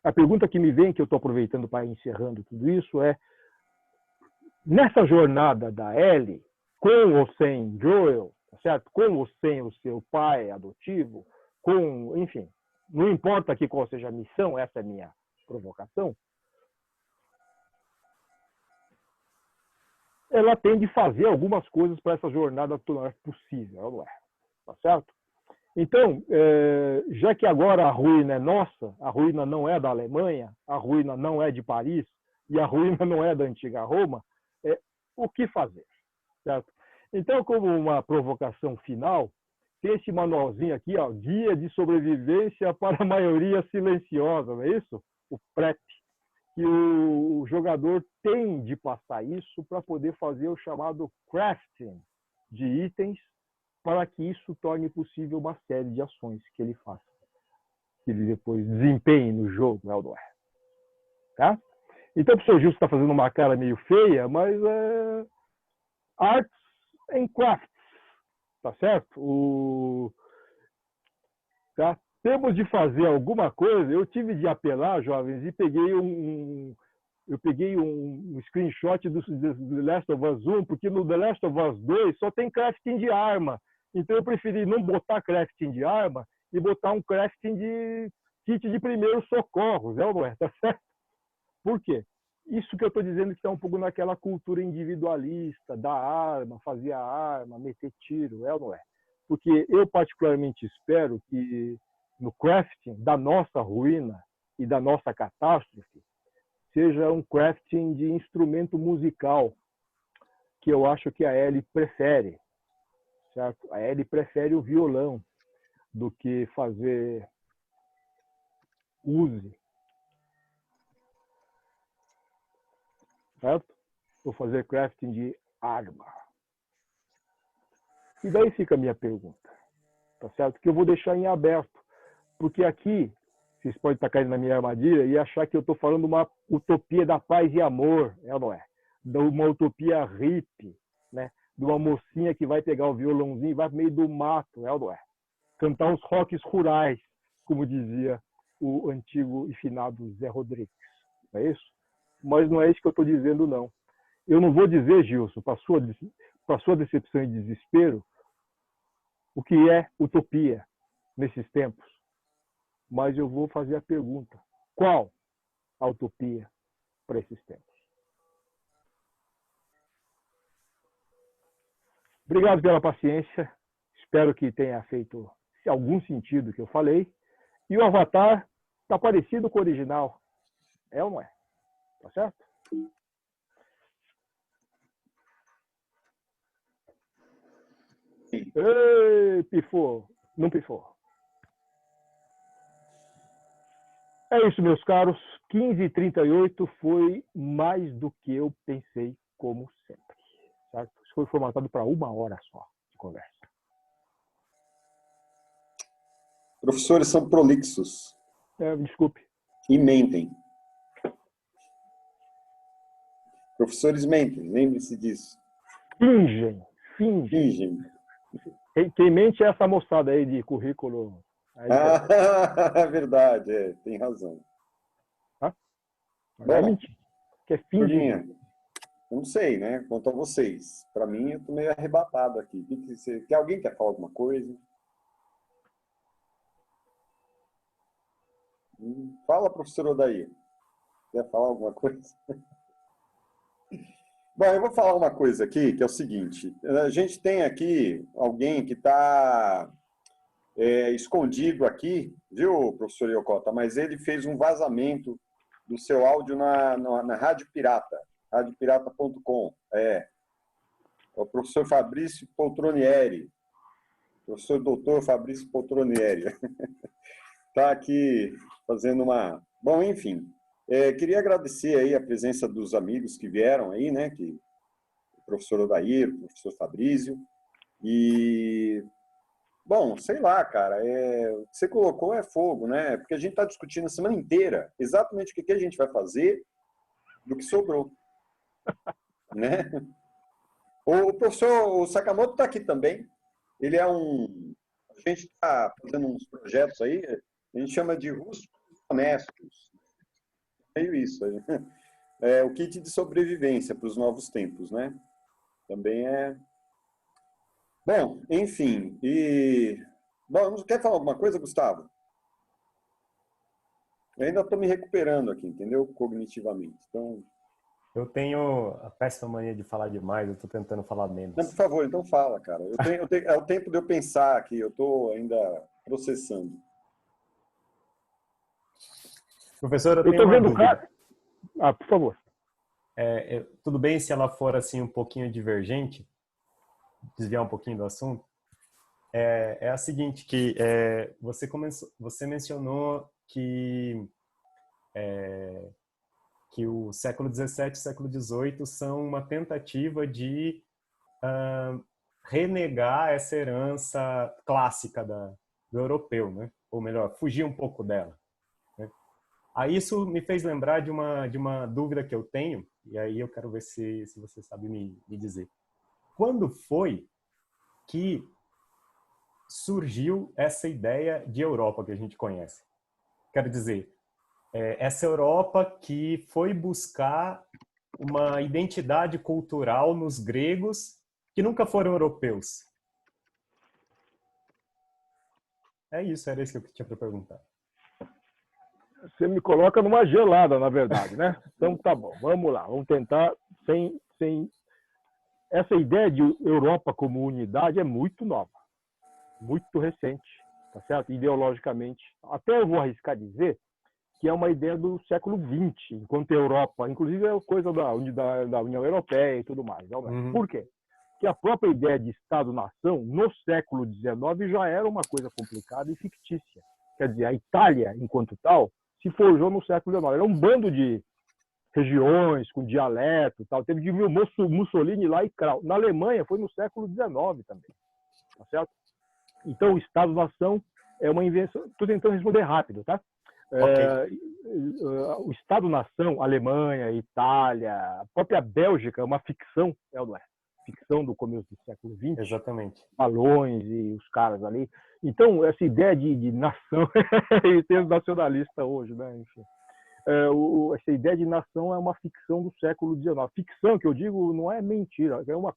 a pergunta que me vem, que eu estou aproveitando para ir encerrando tudo isso, é nessa jornada da Ellie, com ou sem Joel, tá certo? Com ou sem o seu pai adotivo, enfim, não importa aqui qual seja a missão, essa é a minha provocação, ela tem de fazer algumas coisas para essa jornada tornar possível, não é? Tá certo? Então, já que agora a ruína é nossa, a ruína não é da Alemanha, a ruína não é de Paris e a ruína não é da antiga Roma, o que fazer? Certo? Então, como uma provocação final, tem esse manualzinho aqui, ó, Guia de Sobrevivência para a Maioria Silenciosa, não é isso? O PrEP. Que o jogador tem de passar isso para poder fazer o chamado crafting de itens, para que isso torne possível uma série de ações que ele faça, que ele depois desempenhe no jogo, não é? Tá? Então, o professor Gilson está fazendo uma cara meio feia, mas é arts and crafts, tá certo? Tá? Temos de fazer alguma coisa. Eu tive de apelar, jovens, e peguei um screenshot do The Last of Us 1, porque no The Last of Us 2 só tem crafting de arma. Então eu preferi não botar crafting de arma e botar um crafting de kit de primeiros socorros, não é? Tá certo? Por quê? Isso que eu estou dizendo que está um pouco naquela cultura individualista, da arma, fazer a arma, meter tiro, é ou não é? Porque eu particularmente espero que no crafting da nossa ruína e da nossa catástrofe seja um crafting de instrumento musical, que eu acho que a Ellie prefere, certo? A Ellie prefere o violão do que fazer use, certo? Ou fazer crafting de arma. E daí fica a minha pergunta, tá certo? Que eu vou deixar em aberto, porque aqui vocês podem estar caindo na minha armadilha e achar que eu estou falando uma utopia da paz e amor, não é? De uma utopia hippie, né? De uma mocinha que vai pegar o violãozinho e vai pro meio do mato, não é? Cantar uns rocks rurais, como dizia o antigo e finado Zé Rodrigues, não é isso? Mas não é isso que eu estou dizendo, não. Eu não vou dizer, Gilson, para sua decepção e desespero, o que é utopia nesses tempos, mas eu vou fazer a pergunta: qual a utopia para esses tempos? Obrigado pela paciência. Espero que tenha feito algum sentido o que eu falei. E o Avatar está parecido com o original. É ou não é? Tá certo? Sim. Ei, pifou. Não pifou. É isso, meus caros. 15h38 foi mais do que eu pensei, como sempre. Certo? Isso foi formatado para 1 hora só de conversa. Professores são prolixos Desculpe. e mentem. Professores mentem, lembre-se disso. Fingem. Fingem. Quem mente é essa moçada aí de currículo. Aí, É verdade, tem razão. é mentira. Que é fingir. Turminha, eu não sei, né? Quanto a vocês. Para mim, eu tô meio arrebatado aqui. Que alguém quer falar alguma coisa? Fala, professor Odair. Quer falar alguma coisa? Bom, eu vou falar uma coisa aqui, que é o seguinte. A gente tem aqui alguém que está escondido aqui, viu, professor Yokota? Mas ele fez um vazamento do seu áudio na Rádio Pirata, radiopirata.com. É o professor Fabrício Poltronieri, professor doutor Fabrício Poltronieri. Está aqui fazendo uma... Bom, enfim, queria agradecer aí a presença dos amigos que vieram aí, né? O professor Odair, o professor Fabrício. E, bom, sei lá, cara, o que você colocou é fogo, né? Porque a gente está discutindo a semana inteira exatamente o que a gente vai fazer do que sobrou, né? O professor Sakamoto está aqui também. Ele é A gente está fazendo uns projetos aí, a gente chama de rústicos honestos. Meio isso. É o kit de sobrevivência para os novos tempos, né? Também é... Bom, enfim. Bom, quer falar alguma coisa, Gustavo? Eu ainda estou me recuperando aqui, entendeu? Cognitivamente. Então... Eu tenho a péssima mania de falar demais, eu estou tentando falar menos. Não, por favor, então fala, cara. É o tempo de eu pensar aqui, eu estou ainda processando. Professor, eu Eu tenho estou uma vendo o dúvida. cara. Por favor. Tudo bem se ela for assim um pouquinho divergente, desviar um pouquinho do assunto? É a seguinte, que você mencionou que o século XVII e o século XVIII são uma tentativa de renegar essa herança clássica do europeu, né? Ou melhor, fugir um pouco dela. Né? Aí isso me fez lembrar de uma dúvida que eu tenho, e aí eu quero ver se você sabe me dizer. Quando foi que surgiu essa ideia de Europa que a gente conhece? Quero dizer, essa Europa que foi buscar uma identidade cultural nos gregos que nunca foram europeus. É isso, era isso que eu tinha para perguntar. Você me coloca numa gelada, na verdade, né? Então tá bom, vamos lá, vamos tentar sem... Essa ideia de Europa como unidade é muito nova, muito recente, tá certo? Ideologicamente. Até eu vou arriscar dizer que é uma ideia do século XX, enquanto a Europa, inclusive é coisa da União Europeia e tudo mais. Uhum. Por quê? Porque a própria ideia de Estado-nação, no século XIX, já era uma coisa complicada e fictícia. Quer dizer, a Itália, enquanto tal, se forjou no século XIX. Era um bando de regiões com dialeto, tal. Teve de Mussolini lá e Krau. Na Alemanha foi no século XIX também, tá certo? Então o Estado-nação é uma invenção. Estou tentando responder rápido, tá? Okay. O Estado-nação, Alemanha, Itália, a própria Bélgica é uma ficção, não é? Ficção do começo do século XX. Exatamente. Balões e os caras ali. Então essa ideia de nação, e tem os nacionalistas hoje, né? Enfim. Essa ideia de nação é uma ficção do século XIX. Ficção, que eu digo, não é mentira, é uma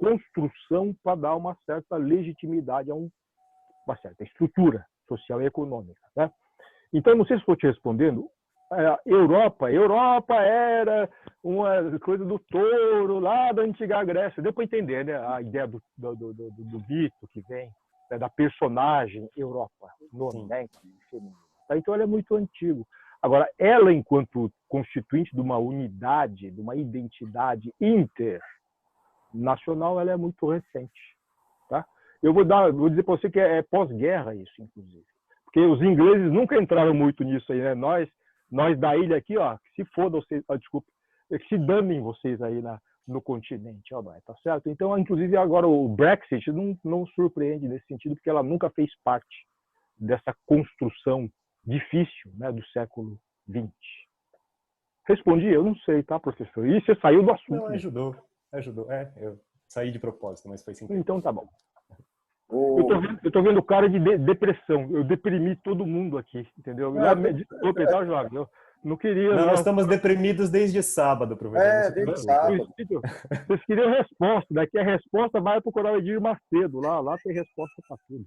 construção para dar uma certa legitimidade a uma certa estrutura social e econômica, né? Então, não sei se estou te respondendo. Europa era uma coisa do touro lá da antiga Grécia. Deu para entender, né? A ideia do mito que vem, né? Da personagem Europa, nome, né? Então, ela é muito antigo. Agora, ela, enquanto constituinte de uma unidade, de uma identidade internacional, ela é muito recente, tá? Eu vou dizer para você que é pós-guerra isso, inclusive. Porque os ingleses nunca entraram muito nisso aí, né? Nós da ilha aqui, ó, que se fodam vocês, desculpa, que se danem vocês aí no continente, ó, tá certo? Então, inclusive, agora o Brexit não surpreende nesse sentido, porque ela nunca fez parte dessa construção difícil, né, do século XX. Respondi? Eu não sei, tá, professor? E você saiu do assunto. Não, ajudou. Eu saí de propósito, mas foi sem querer. Então tá bom. Eu tô vendo cara de depressão. Eu deprimi todo mundo aqui, entendeu? Desculpa, tá, Jorge? Eu não queria. Nós estamos deprimidos desde sábado, professor. Desde sábado. Vocês queriam resposta. Daqui a resposta vai procurar o Edir Macedo. Lá tem resposta para tudo.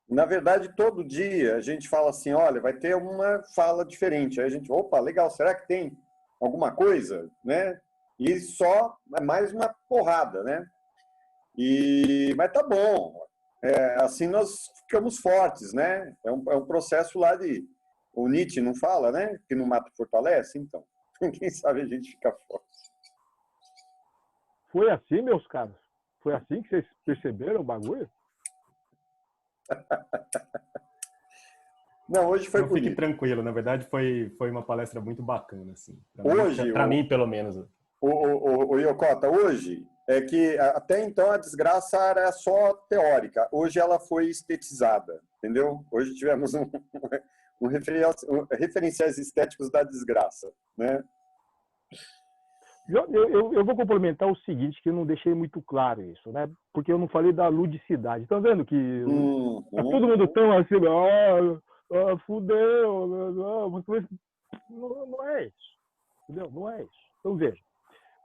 Na verdade, todo dia a gente fala assim, olha, vai ter uma fala diferente. Aí a gente, opa, legal, será que tem alguma coisa, né? E só é mais uma porrada, né? Mas tá bom, assim nós ficamos fortes, né? É um processo lá de... O Nietzsche não fala, né? Que no mato fortalece, então. Quem sabe a gente fica forte. Foi assim, meus caros? Foi assim que vocês perceberam o bagulho? Não, hoje foi bonito. Fique tranquilo, na verdade foi uma palestra muito bacana, assim. Para mim, pelo menos. O Yokota, hoje é que até então a desgraça era só teórica. Hoje ela foi estetizada, entendeu? Hoje tivemos referenciais estéticos da desgraça, né? Eu vou complementar o seguinte, que eu não deixei muito claro isso, né? Porque eu não falei da ludicidade. Estão vendo que tá todo mundo tão assim, fudeu, não é isso, entendeu? Não é isso. Então veja,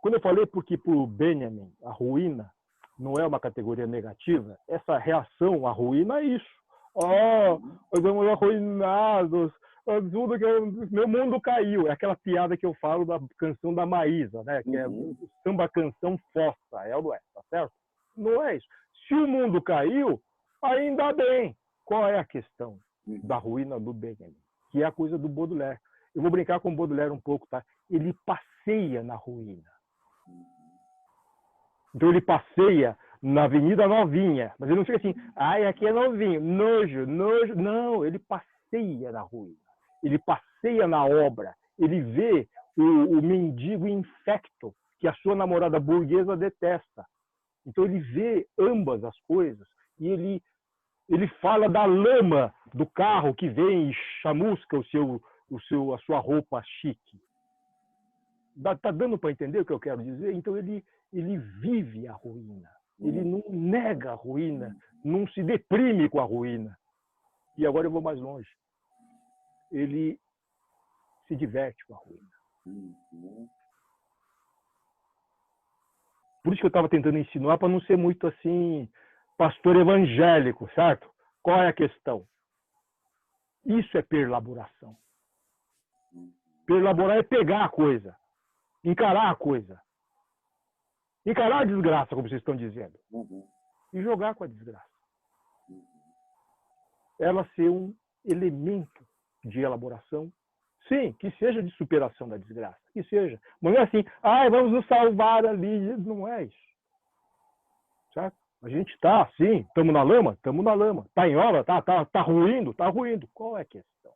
quando eu falei porque para o Benjamin a ruína não é uma categoria negativa, essa reação à ruína é isso. Nós vamos arruinados, tudo meu mundo caiu. É aquela piada que eu falo da canção da Maísa, né? Que é o samba canção fossa, é ou não é? Tá certo? Não é isso. Se o mundo caiu, ainda bem. Qual é a questão da ruína do Benjamin? Que é a coisa do Baudelaire. Eu vou brincar com o Baudelaire um pouco, tá? Ele passeia na ruína. Então ele passeia na Avenida Novinha, mas ele não fica assim, aqui é novinho, nojo. Não, ele passeia na ruína. Ele passeia na obra. Ele vê o mendigo infecto que a sua namorada burguesa detesta. Então ele vê ambas as coisas e ele fala da lama do carro que vem e chamusca a sua roupa chique. Tá dando para entender o que eu quero dizer? Então ele vive a ruína. Ele não nega a ruína, não se deprime com a ruína. E agora eu vou mais longe. Ele se diverte com a ruína. Por isso que eu estava tentando insinuar, para não ser muito assim, pastor evangélico, certo? Qual é a questão? Isso é perlaboração. Perlaborar é pegar a coisa, encarar a coisa. Encarar a desgraça, como vocês estão dizendo. E jogar com a desgraça. Ela ser um elemento de elaboração, sim, que seja de superação da desgraça, que seja. Mas não é assim, vamos nos salvar ali. Não é isso. Certo? A gente está, sim, estamos na lama? Estamos na lama. Está em obra? Tá ruindo? Está ruindo. Qual é a questão?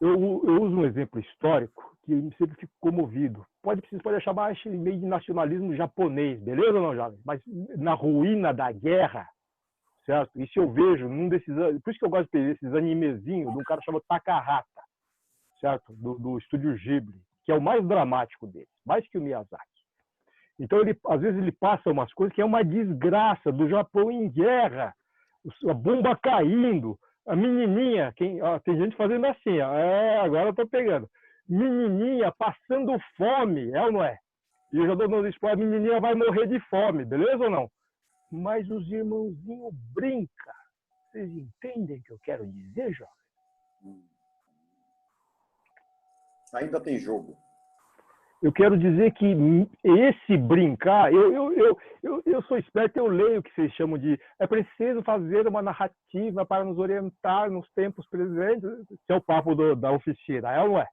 Eu uso um exemplo histórico que eu sempre fico comovido. Vocês podem chamar meio de nacionalismo japonês, beleza ou não, jovem? Mas na ruína da guerra, certo? Isso eu vejo num desses... Por isso que eu gosto de pegar esses animezinhos de um cara chamado Takahata, certo? Do estúdio Ghibli, que é o mais dramático deles, mais que o Miyazaki. Então, às vezes, ele passa umas coisas que é uma desgraça do Japão em guerra, a bomba caindo, a menininha, tem gente fazendo assim, agora eu tô pegando. Menininha passando fome, é ou não é? E eu já dou dando spoiler, a menininha vai morrer de fome, beleza ou não? Mas os irmãozinhos brincam. Vocês entendem o que eu quero dizer, jovem? Ainda tem jogo. Eu quero dizer que esse brincar, eu sou esperto, eu leio o que vocês chamam de é preciso fazer uma narrativa para nos orientar nos tempos presentes. Esse é o papo da oficina, é ou não é?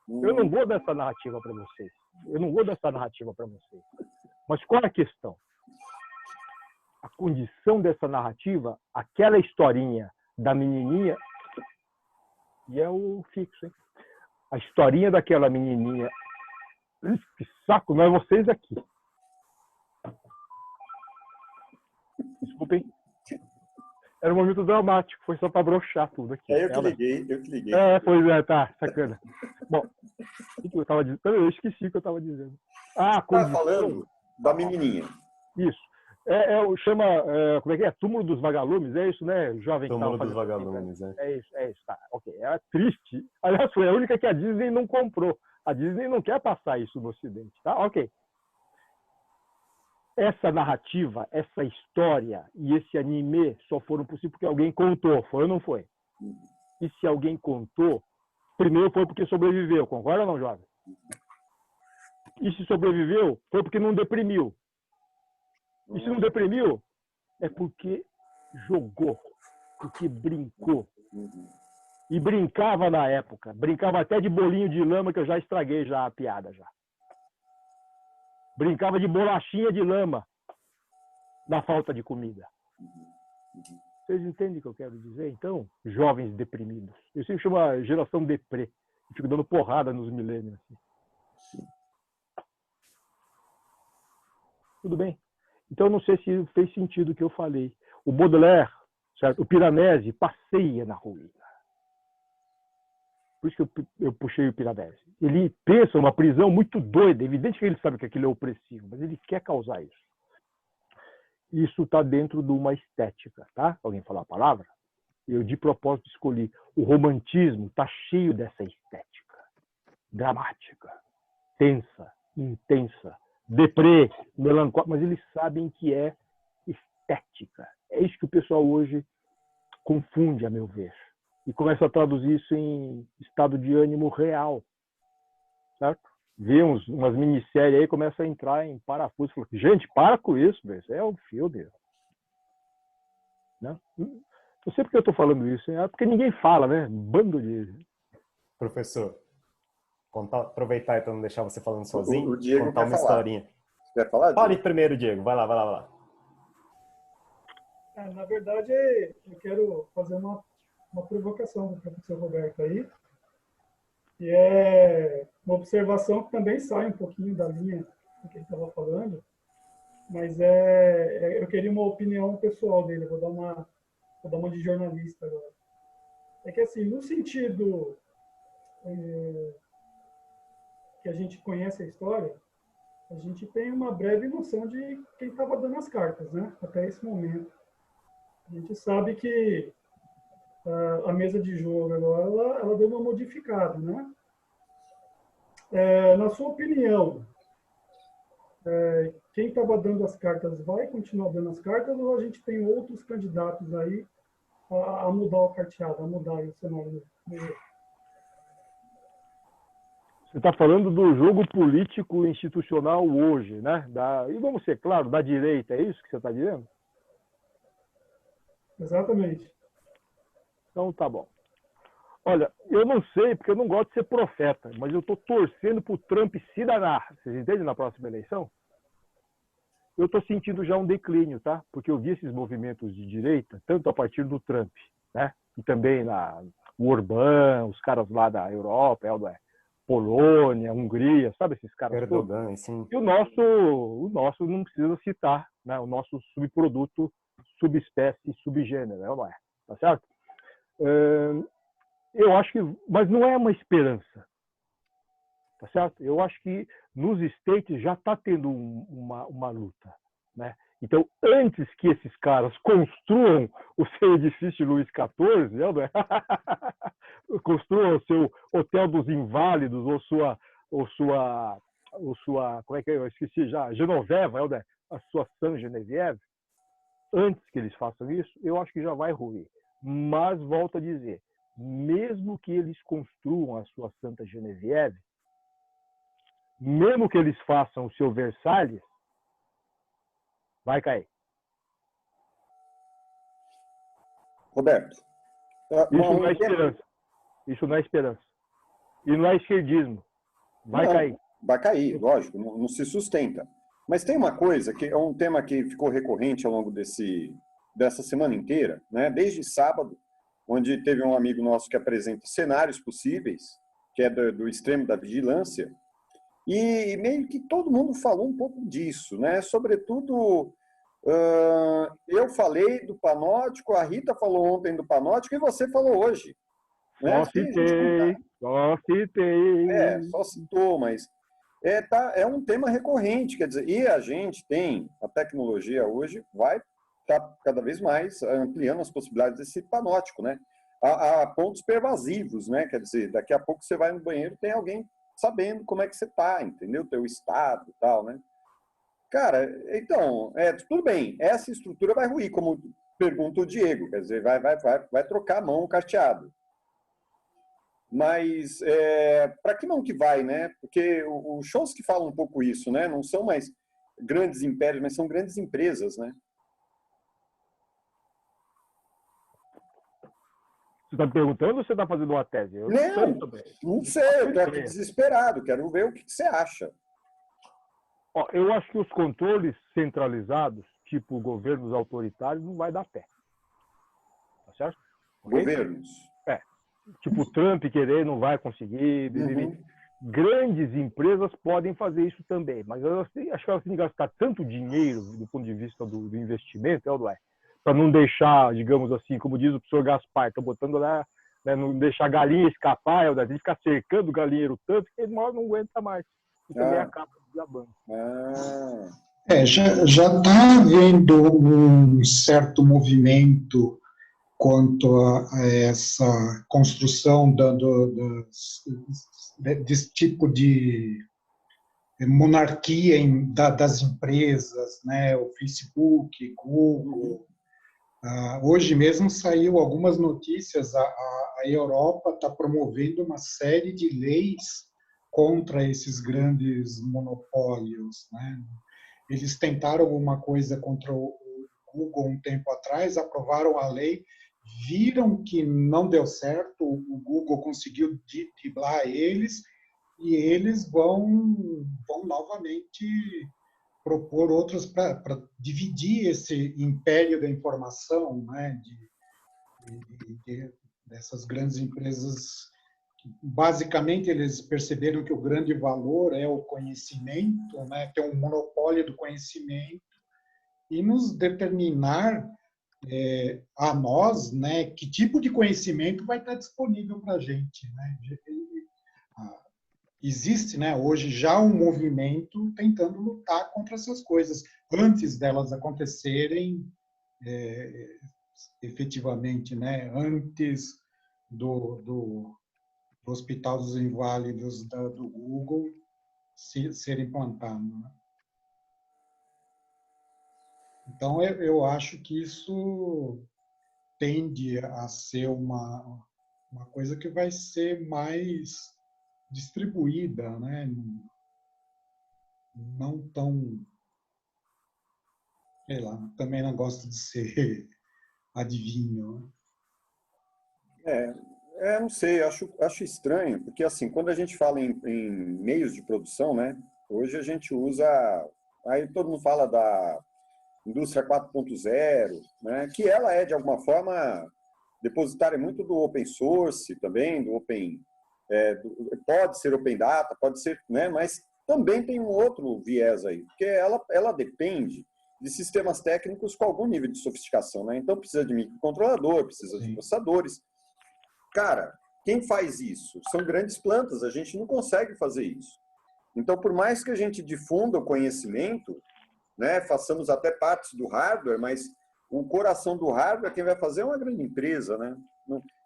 Eu não vou dessa narrativa para vocês. Eu não vou dessa narrativa para vocês. Mas qual é a questão? A condição dessa narrativa, aquela historinha da menininha, e é o fixo, hein? A historinha daquela menininha. Que saco, não é vocês aqui. Desculpem. Era um momento dramático, foi só para broxar tudo aqui. É, eu que liguei. Pois é, tá, sacana. Bom, o que eu estava dizendo? Eu esqueci o que eu estava dizendo. Ah, Tá falando da menininha. Isso. Chama, como é que é? Túmulo dos Vagalumes, é isso, né, jovem? Túmulo dos Vagalumes, é isso, tá. Ok, é triste. Aliás, foi a única que a Disney não comprou. A Disney não quer passar isso no Ocidente, tá? Ok. Essa narrativa, essa história e esse anime só foram possíveis porque alguém contou, foi ou não foi? E se alguém contou, primeiro foi porque sobreviveu, concorda ou não, jovem? E se sobreviveu, foi porque não deprimiu. E se não deprimiu, é porque jogou, porque brincou. E brincava na época, brincava até de bolinho de lama, que eu já estraguei já a piada já. Brincava de bolachinha de lama na falta de comida. Vocês entendem o que eu quero dizer? Então, jovens deprimidos. Eu sempre chamo a geração deprê. Eu fico dando porrada nos milênios. Assim. Tudo bem? Então, não sei se fez sentido o que eu falei. O Baudelaire, certo? O Piranesi passeia na ruína. Por isso que eu puxei o Piranesi. Ele pensa uma prisão muito doida. É evidente que ele sabe que aquilo é opressivo, mas ele quer causar isso. Isso está dentro de uma estética, tá? Alguém falar a palavra? Eu, de propósito, escolhi. O romantismo está cheio dessa estética. Dramática, tensa, intensa, deprê, melancólica, mas eles sabem que é estética. É isso que o pessoal hoje confunde, a meu ver. E começa a traduzir isso em estado de ânimo real. Certo? Vê umas minisséries aí, começa a entrar em parafuso. Fala, gente, para com isso, isso é um filme. Né? Não sei porque eu estou falando isso, é porque ninguém fala, né? Bando de... Professor, aproveitar e para não deixar você falando sozinho, o Diego contar uma falar. historinha. Você quer falar, Fale primeiro, Diego. Vai lá. Na verdade, eu quero fazer uma provocação do professor Roberto aí, que é uma observação que também sai um pouquinho da linha do que ele estava falando, mas eu queria uma opinião pessoal dele, vou dar uma de jornalista agora. É que assim, no sentido que a gente conhece a história, a gente tem uma breve noção de quem estava dando as cartas, né? Até esse momento. A gente sabe que a mesa de jogo agora, ela deu uma modificada, né? Na sua opinião, quem estava dando as cartas vai continuar dando as cartas ou a gente tem outros candidatos aí a mudar o carteado, a mudar o cenário do jogo? Você está falando do jogo político institucional hoje, né? E vamos ser claro, da direita, é isso que você está dizendo? Exatamente. Então tá bom. Olha, eu não sei, porque eu não gosto de ser profeta, mas eu estou torcendo para o Trump se danar. Vocês entendem na próxima eleição? Eu estou sentindo já um declínio, tá? Porque eu vi esses movimentos de direita, tanto a partir do Trump, né? E também o Orbán, os caras lá da Europa, Polônia, Hungria, sabe esses caras Erdogan, todos? sim. E o nosso não precisa citar, né? O nosso subproduto, subespécie, subgênero, não é? Tá certo? Eu acho que, mas não é uma esperança, tá certo? Eu acho que nos States já está tendo uma luta, né? Então, antes que esses caras construam o seu edifício Luís XIV, né? Construam o seu Hotel dos Inválidos ou sua como é que é? Eu esqueci já, Genoveva, a sua San Genevieve, antes que eles façam isso, eu acho que já vai ruir. Mas, volto a dizer, mesmo que eles construam a sua Santa Genevieve, mesmo que eles façam o seu Versalhes, vai cair. Roberto, Isso não é esperança. Isso não é esperança. E não é esquerdismo. Vai cair. Vai cair, lógico, não se sustenta. Mas tem uma coisa que é um tema que ficou recorrente ao longo dessa semana inteira, né? Desde sábado, onde teve um amigo nosso que apresenta cenários possíveis, que é do extremo da vigilância, e meio que todo mundo falou um pouco disso, né? Sobretudo, eu falei do panótico, a Rita falou ontem do panótico e você falou hoje. Né? Só citei. Só citou, mas é um tema recorrente, quer dizer, e a gente a tecnologia hoje vai estar cada vez mais ampliando as possibilidades desse panótico, né? A pontos pervasivos, né? Quer dizer, daqui a pouco você vai no banheiro, tem alguém sabendo como é que você está, entendeu? Teu estado e tal, né? Cara, então, tudo bem, essa estrutura vai ruir, como pergunta o Diego, quer dizer, vai trocar a mão o carteado. Mas para que mão que vai, né? Porque os shows que falam um pouco isso, né? Não são mais grandes impérios, mas são grandes empresas, né? Você está me perguntando ou você está fazendo uma tese? Não sei, eu estou aqui desesperado, quero ver o que você acha. Eu acho que os controles centralizados, tipo governos autoritários, não vai dar pé. Tá certo? Governos. Tipo, Trump querer, não vai conseguir. Grandes empresas podem fazer isso também, mas eu acho que elas têm que gastar tanto dinheiro do ponto de vista do investimento, para não deixar, digamos assim, como diz o professor Gaspar, estou botando lá, né, não deixar a galinha escapar, tem que ficar cercando o galinheiro tanto que ele não aguenta mais. E também acaba desabando. Já está havendo um certo movimento quanto a essa construção desse tipo de monarquia das empresas, né? O Facebook, Google. Hoje mesmo saiu algumas notícias, a Europa está promovendo uma série de leis contra esses grandes monopólios, né? Eles tentaram alguma coisa contra o Google um tempo atrás, aprovaram a lei, viram que não deu certo, o Google conseguiu driblar eles, e eles vão novamente propor outros para dividir esse império da informação, né, dessas grandes empresas. Basicamente, eles perceberam que o grande valor é o conhecimento, né, ter um monopólio do conhecimento, e nos determinar a nós, né, que tipo de conhecimento vai estar disponível para a gente, né? Existe, né, hoje já um movimento tentando lutar contra essas coisas antes delas acontecerem efetivamente, né, antes do Hospital dos Inválidos do Google ser implantado, né? Então, eu acho que isso tende a ser uma coisa que vai ser mais distribuída, né? Não tão, sei lá, também não gosto de ser adivinho. Não sei, acho estranho, porque assim, quando a gente fala em meios de produção, né? Hoje a gente usa, aí todo mundo fala da indústria 4.0, né, que ela é, de alguma forma, depositária muito do open source também, pode ser open data, pode ser, né, mas também tem um outro viés aí, porque ela depende de sistemas técnicos com algum nível de sofisticação, né? Então precisa de microcontrolador, precisa de processadores. Cara, quem faz isso? São grandes plantas, a gente não consegue fazer isso. Então, por mais que a gente difunda o conhecimento, né, façamos até partes do hardware, mas o coração do hardware, quem vai fazer é uma grande empresa, né?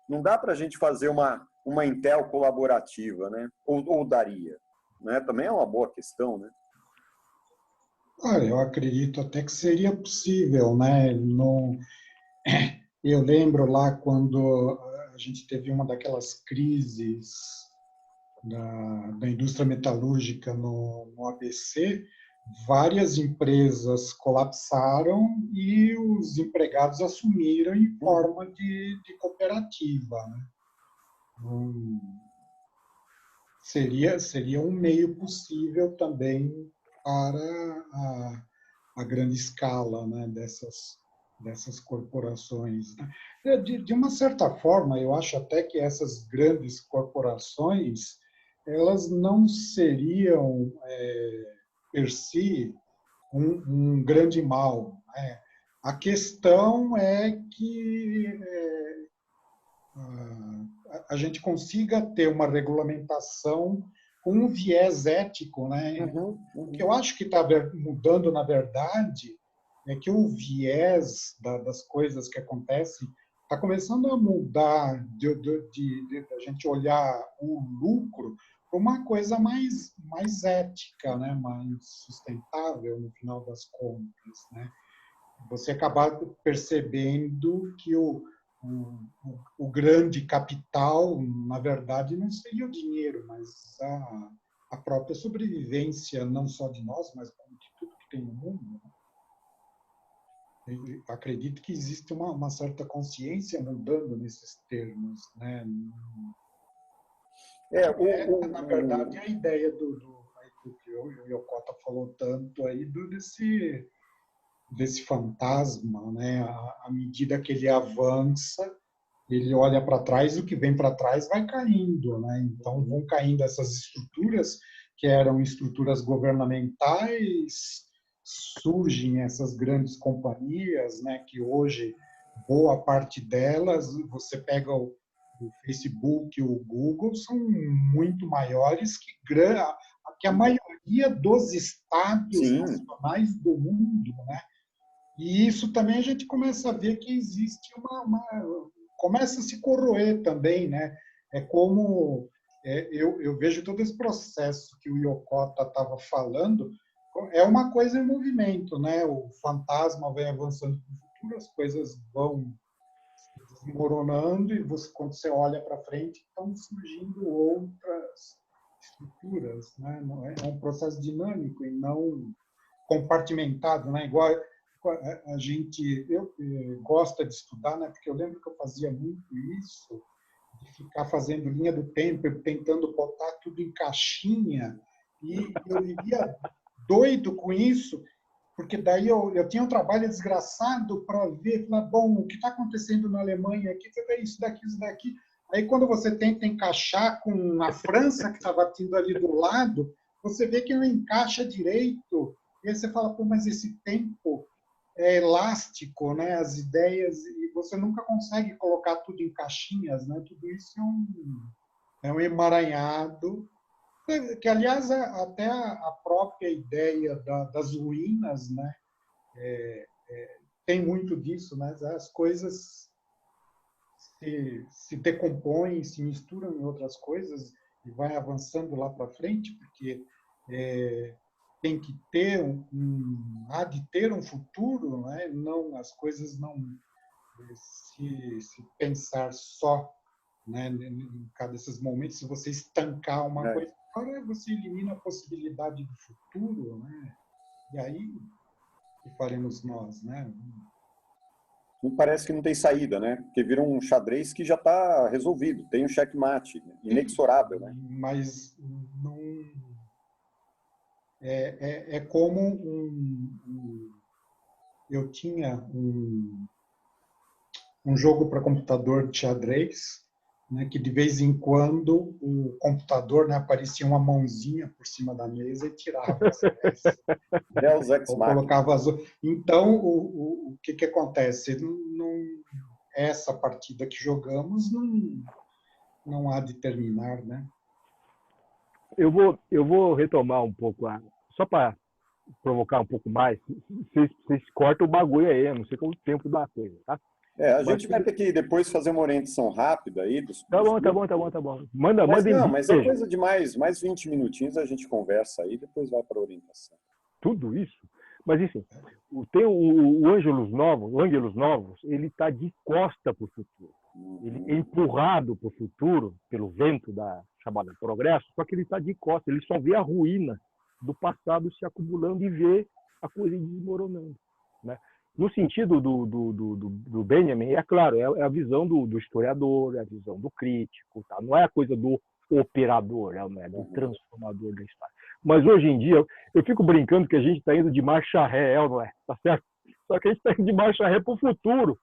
Não dá para a gente fazer uma Intel colaborativa, né? Ou daria. né? Também é uma boa questão, né? Olha, eu acredito até que seria possível, né? Não, eu lembro lá quando a gente teve uma daquelas crises da indústria metalúrgica no ABC, várias empresas colapsaram e os empregados assumiram em forma de cooperativa, né? Hum, seria um meio possível também para a grande escala, né, dessas corporações, né? De uma certa forma, eu acho até que essas grandes corporações, elas não seriam, per si, um grande mal, né? A questão é que a gente consiga ter uma regulamentação com um viés ético, né? O que eu acho que está mudando, na verdade, é que o viés das coisas que acontecem está começando a mudar de a gente olhar o lucro para uma coisa mais ética, né? Mais sustentável, no final das contas, né? Você acabar percebendo que o grande capital, na verdade, não seria o dinheiro, mas a própria sobrevivência, não só de nós, mas de tudo que tem no mundo. Eu acredito que existe uma certa consciência mudando nesses termos, né? Na verdade, a ideia do que o Yokota falou tanto aí, desse fantasma, né? À medida que ele avança, ele olha para trás, o que vem para trás vai caindo, né? Então vão caindo essas estruturas que eram estruturas governamentais, surgem essas grandes companhias, né? Que hoje boa parte delas, você pega o Facebook, o Google, são muito maiores que a maioria dos estados Sim. nacionais do mundo, né? E isso também a gente começa a ver que existe começa a se corroer também, né? É como eu vejo todo esse processo que o Yokota estava falando, é uma coisa em movimento, né? O fantasma vem avançando para o futuro, as coisas vão se desmoronando e quando você olha para frente, estão surgindo outras estruturas, né? É um processo dinâmico e não compartimentado, né? Igual a gente gosta de estudar, né? Porque eu lembro que eu fazia muito isso, de ficar fazendo linha do tempo, tentando botar tudo em caixinha, e eu vivia doido com isso, porque daí eu tinha um trabalho desgraçado para ver, falar, bom, o que está acontecendo na Alemanha aqui, você vê isso daqui, isso daqui. Aí quando você tenta encaixar com a França, que estava tendo ali do lado, você vê que não encaixa direito, e aí você fala, pô, mas esse tempo é elástico, né? As ideias, e você nunca consegue colocar tudo em caixinhas, né? Tudo isso é um emaranhado, que, aliás, até a própria ideia das ruínas, né? Tem muito disso, né? As coisas se decompõem, se misturam em outras coisas e vai avançando lá para frente, porque tem que ter há de ter um futuro, né? Não, as coisas não se pensar só, né? Em cada desses momentos, se você estancar uma coisa, agora você elimina a possibilidade do futuro, né? E aí, o que faremos nós, né? Não parece que não tem saída, né? Porque vira um xadrez que já está resolvido, tem um checkmate, inexorável, né? Mas não é como eu tinha um jogo para computador de xadrez, né, que de vez em quando o computador, né, aparecia uma mãozinha por cima da mesa e tirava as peças. Deus ex Ou machina. colocava as... Então, o que acontece? Essa partida que jogamos não há de terminar, né? Eu vou retomar um pouco, só para provocar um pouco mais. Vocês cortam o bagulho aí, eu não sei qual o tempo da coisa, tá? A gente vai ter que depois fazer uma orientação rápida aí dos. Tá bom. Manda Mas é coisa de mais 20 minutinhos, a gente conversa aí, depois vai para a orientação. tudo isso. Mas, enfim, tem o Ângelos Novos, ele está de costa para o futuro. Ele é empurrado para o futuro pelo vento da chamada progresso, só que ele está de costa, ele só vê a ruína do passado se acumulando e vê a coisa desmoronando, né? No sentido do Benjamin, é claro, é a visão do historiador, é a visão do crítico, tá? Não é a coisa do operador, não é do transformador da história. Mas hoje em dia, eu fico brincando que a gente está indo de marcha ré, não é? Tá certo? Só que a gente está indo de marcha ré para o futuro.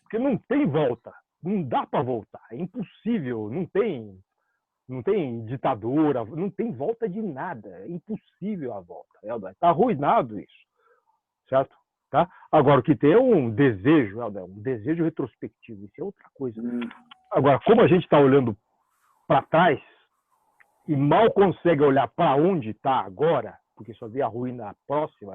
Porque não tem volta, não dá para voltar, é impossível, não tem ditadura, não tem volta de nada, é impossível a volta. Está arruinado isso, certo? Tá? Agora, o que tem é um desejo retrospectivo, isso é outra coisa. Agora, como a gente está olhando para trás e mal consegue olhar para onde está agora, porque só vê a ruína próxima,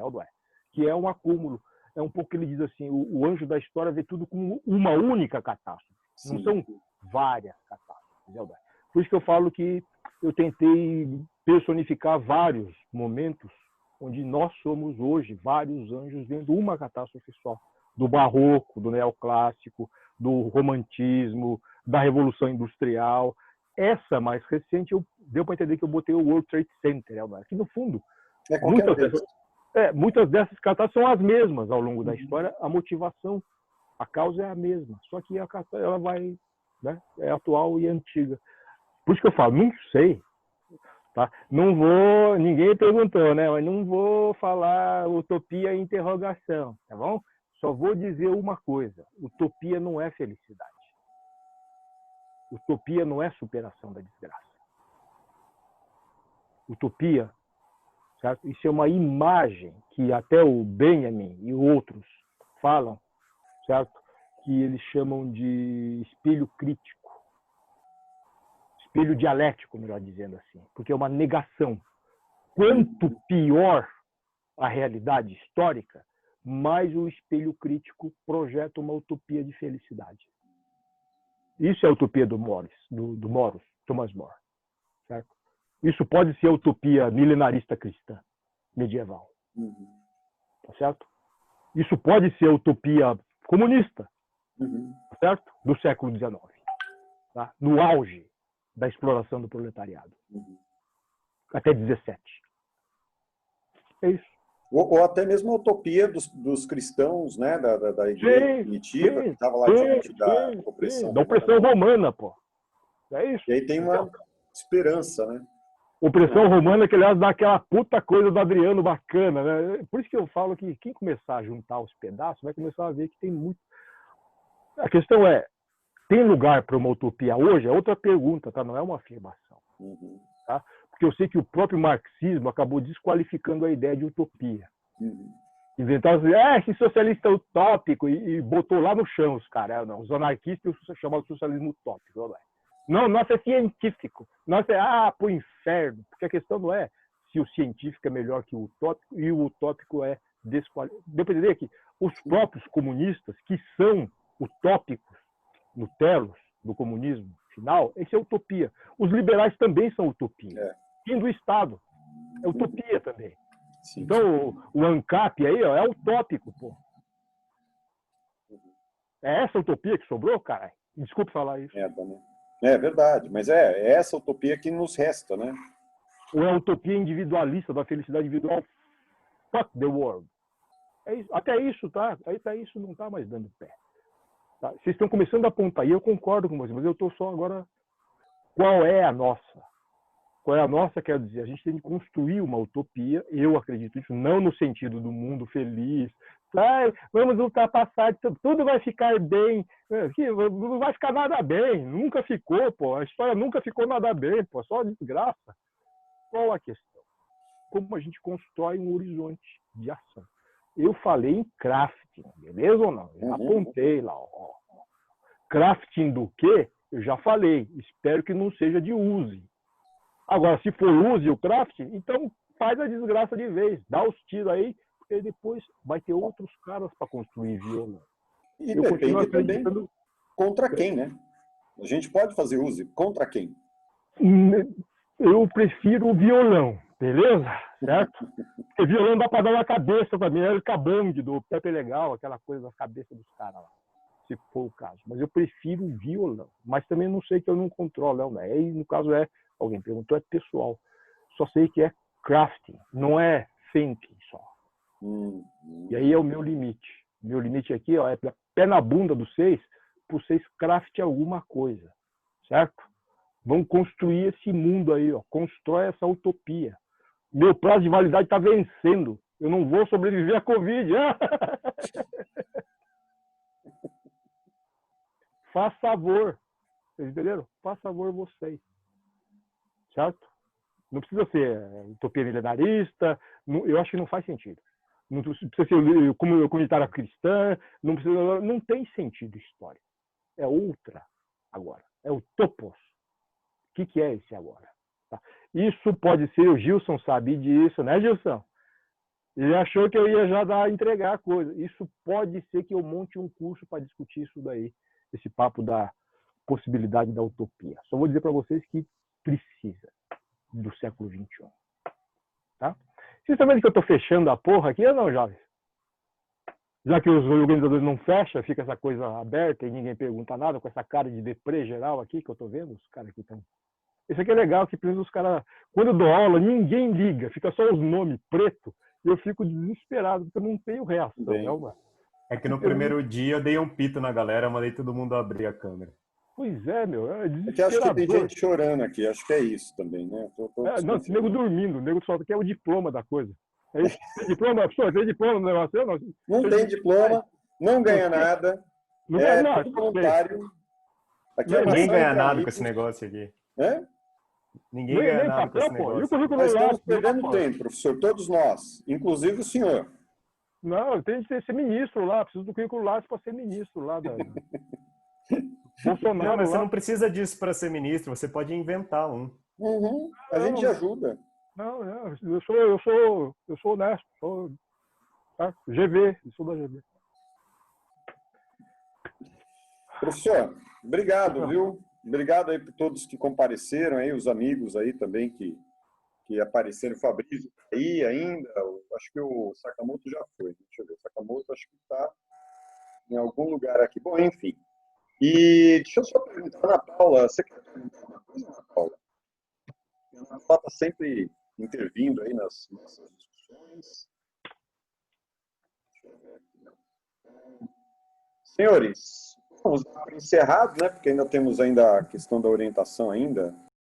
que é um acúmulo. É um pouco que ele diz assim, o anjo da história vê tudo como uma única catástrofe. Sim. Não são várias catástrofes. Por isso que eu falo que eu tentei personificar vários momentos onde nós somos hoje vários anjos vendo uma catástrofe só. Do barroco, do neoclássico, do romantismo, da revolução industrial. Essa mais recente, deu para entender que eu botei o World Trade Center, que no fundo, muitas dessas catástrofes são as mesmas ao longo da história, a motivação, a causa é a mesma, só que ela vai, né, é atual e antiga. Por isso que eu falo, não sei, tá? Não vou, ninguém perguntou, né? Mas não vou falar utopia e interrogação, tá bom? Só vou dizer uma coisa, utopia não é felicidade. Utopia não é superação da desgraça. Utopia, certo? Isso é uma imagem que até o Benjamin e outros falam, certo? Que eles chamam de espelho crítico. Espelho dialético, melhor dizendo assim, porque é uma negação. Quanto pior a realidade histórica, mais o espelho crítico projeta uma utopia de felicidade. Isso é a utopia do Morus, Thomas More. Certo? Isso pode ser a utopia milenarista cristã, medieval. Tá certo? Isso pode ser a utopia comunista, certo? Do século XIX. Tá? No auge da exploração do proletariado. Até 17. É isso. Ou até mesmo a utopia dos cristãos, né, da igreja primitiva, que estava lá diante da opressão. Da opressão romana, pô. É isso. E aí tem uma esperança, né? Opressão romana, que aliás dá aquela puta coisa do Adriano bacana, né? Por isso que eu falo que quem começar a juntar os pedaços vai começar a ver que tem muito. A questão é, tem lugar para uma utopia hoje? É outra pergunta, tá? Não é uma afirmação. Tá? Porque eu sei que o próprio marxismo acabou desqualificando a ideia de utopia. Inventaram esse socialista utópico e botou lá no chão os caras. Os anarquistas chamavam de socialismo utópico. Não, nossa, é científico. Nossa, pro inferno. Porque a questão não é se o científico é melhor que o utópico e o utópico é desqualificado. Deu para entender que os próprios comunistas, que são utópicos no telos do comunismo final, isso é utopia. Os liberais também são utopia. Fim do Estado. É utopia também. Sim. Então, o ANCAP aí é utópico, pô. É essa utopia que sobrou, cara? Desculpe falar isso. É verdade, mas é essa utopia que nos resta, né? Ou é a utopia individualista da felicidade individual? Fuck the world. É isso. Até isso, tá? Até isso não tá mais dando pé. Tá? Vocês estão começando a apontar, e eu concordo com vocês, mas eu estou só agora... Qual é a nossa? Qual é a nossa? Quer dizer, a gente tem que construir uma utopia, eu acredito nisso, não no sentido do mundo feliz, vamos ultrapassar, tudo vai ficar bem, não vai ficar nada bem, nunca ficou, pô, a história nunca ficou nada bem, pô, só desgraça. Qual a questão? Como a gente constrói um horizonte de ação? Eu falei em crafting, beleza ou não? Eu apontei lá. Ó. Crafting do quê? Eu já falei. Espero que não seja de use. Agora, se for use o crafting, então faz a desgraça de vez. Dá os tiros aí, e depois vai ter outros caras para construir violão. E Eu continuo depende também acreditando. contra quem, né? A gente pode fazer uso contra quem? Eu prefiro o violão, beleza? Certo? Porque violão dá para dar na cabeça também. É o cabang do Pepe Legal, aquela coisa das cabeças dos caras lá, se for o caso. Mas eu prefiro o violão. Mas também não sei que eu não controlo, né? Aí, no caso, alguém perguntou, é pessoal. Só sei que é crafting, não é thinking só. E aí é o meu limite. Meu limite aqui, ó, é pé na bunda dos seis, para vocês craftem alguma coisa, certo? Vão construir esse mundo aí, ó. Constrói essa utopia. Meu prazo de validade está vencendo. Eu não vou sobreviver à Covid. Faz favor. Vocês entenderam? Faz favor vocês. Certo? Não precisa ser utopia milenarista. Eu acho que não faz sentido. Não precisa ser comunitária cristã. Não tem sentido história. É outra agora. É o topos. O que é esse agora? Tá? Isso pode ser, o Gilson sabe disso, né, Gilson? Ele achou que eu ia já entregar a coisa. Isso pode ser que eu monte um curso para discutir isso daí, esse papo da possibilidade da utopia. Só vou dizer para vocês que precisa do século XXI. Tá? Vocês estão vendo que eu estou fechando a porra aqui ou não, jovens? Já que os organizadores não fecham, fica essa coisa aberta e ninguém pergunta nada, com essa cara de deprê geral aqui que eu estou vendo, os caras que estão... Isso aqui é legal, que pelo menos os caras... Quando eu dou aula, ninguém liga, fica só os nomes preto e eu fico desesperado, porque eu não tenho reação. É que no primeiro dia eu dei um pito na galera, mandei todo mundo abrir a câmera. Pois é, meu, é É que acho que tem desesperador. gente chorando aqui, acho que é isso também, né? Não, esse nego dormindo, o nego só quer o diploma da coisa. É isso? Tem diploma, professor? Tem diploma no negócio? Não tem diploma, não ganha nada, Não ganha nada. tudo voluntário. Aqui é Ninguém maçã ganha entre nada amigos. com esse negócio aqui. É? Ninguém ganha Nem nada com esse papel, pô. E o negócio. currículo Nós lá? estamos perdendo tempo, professor, todos nós, inclusive o senhor. Não, tem que ser ministro lá, preciso do currículo lá para ser ministro lá da... Bolsonaro Não, mas você lá. não precisa disso para ser ministro, você pode inventar um. A gente ajuda. Não, eu sou honesto, tá? GV, eu sou da GV. Professor, obrigado, viu? Obrigado aí por todos que compareceram aí, os amigos aí também que apareceram. O Fabrício tá aí ainda, acho que o Sakamoto já foi. Deixa eu ver, o Sakamoto acho que está em algum lugar aqui. Bom, enfim. E deixa eu só perguntar, Ana Paula, você quer perguntar uma coisa, Ana Paula? A Ana Paula está sempre intervindo aí nas nossas discussões. Deixa eu ver aqui. Não. Senhores, vamos dar por encerrado, né? Porque ainda temos a questão da orientação ainda.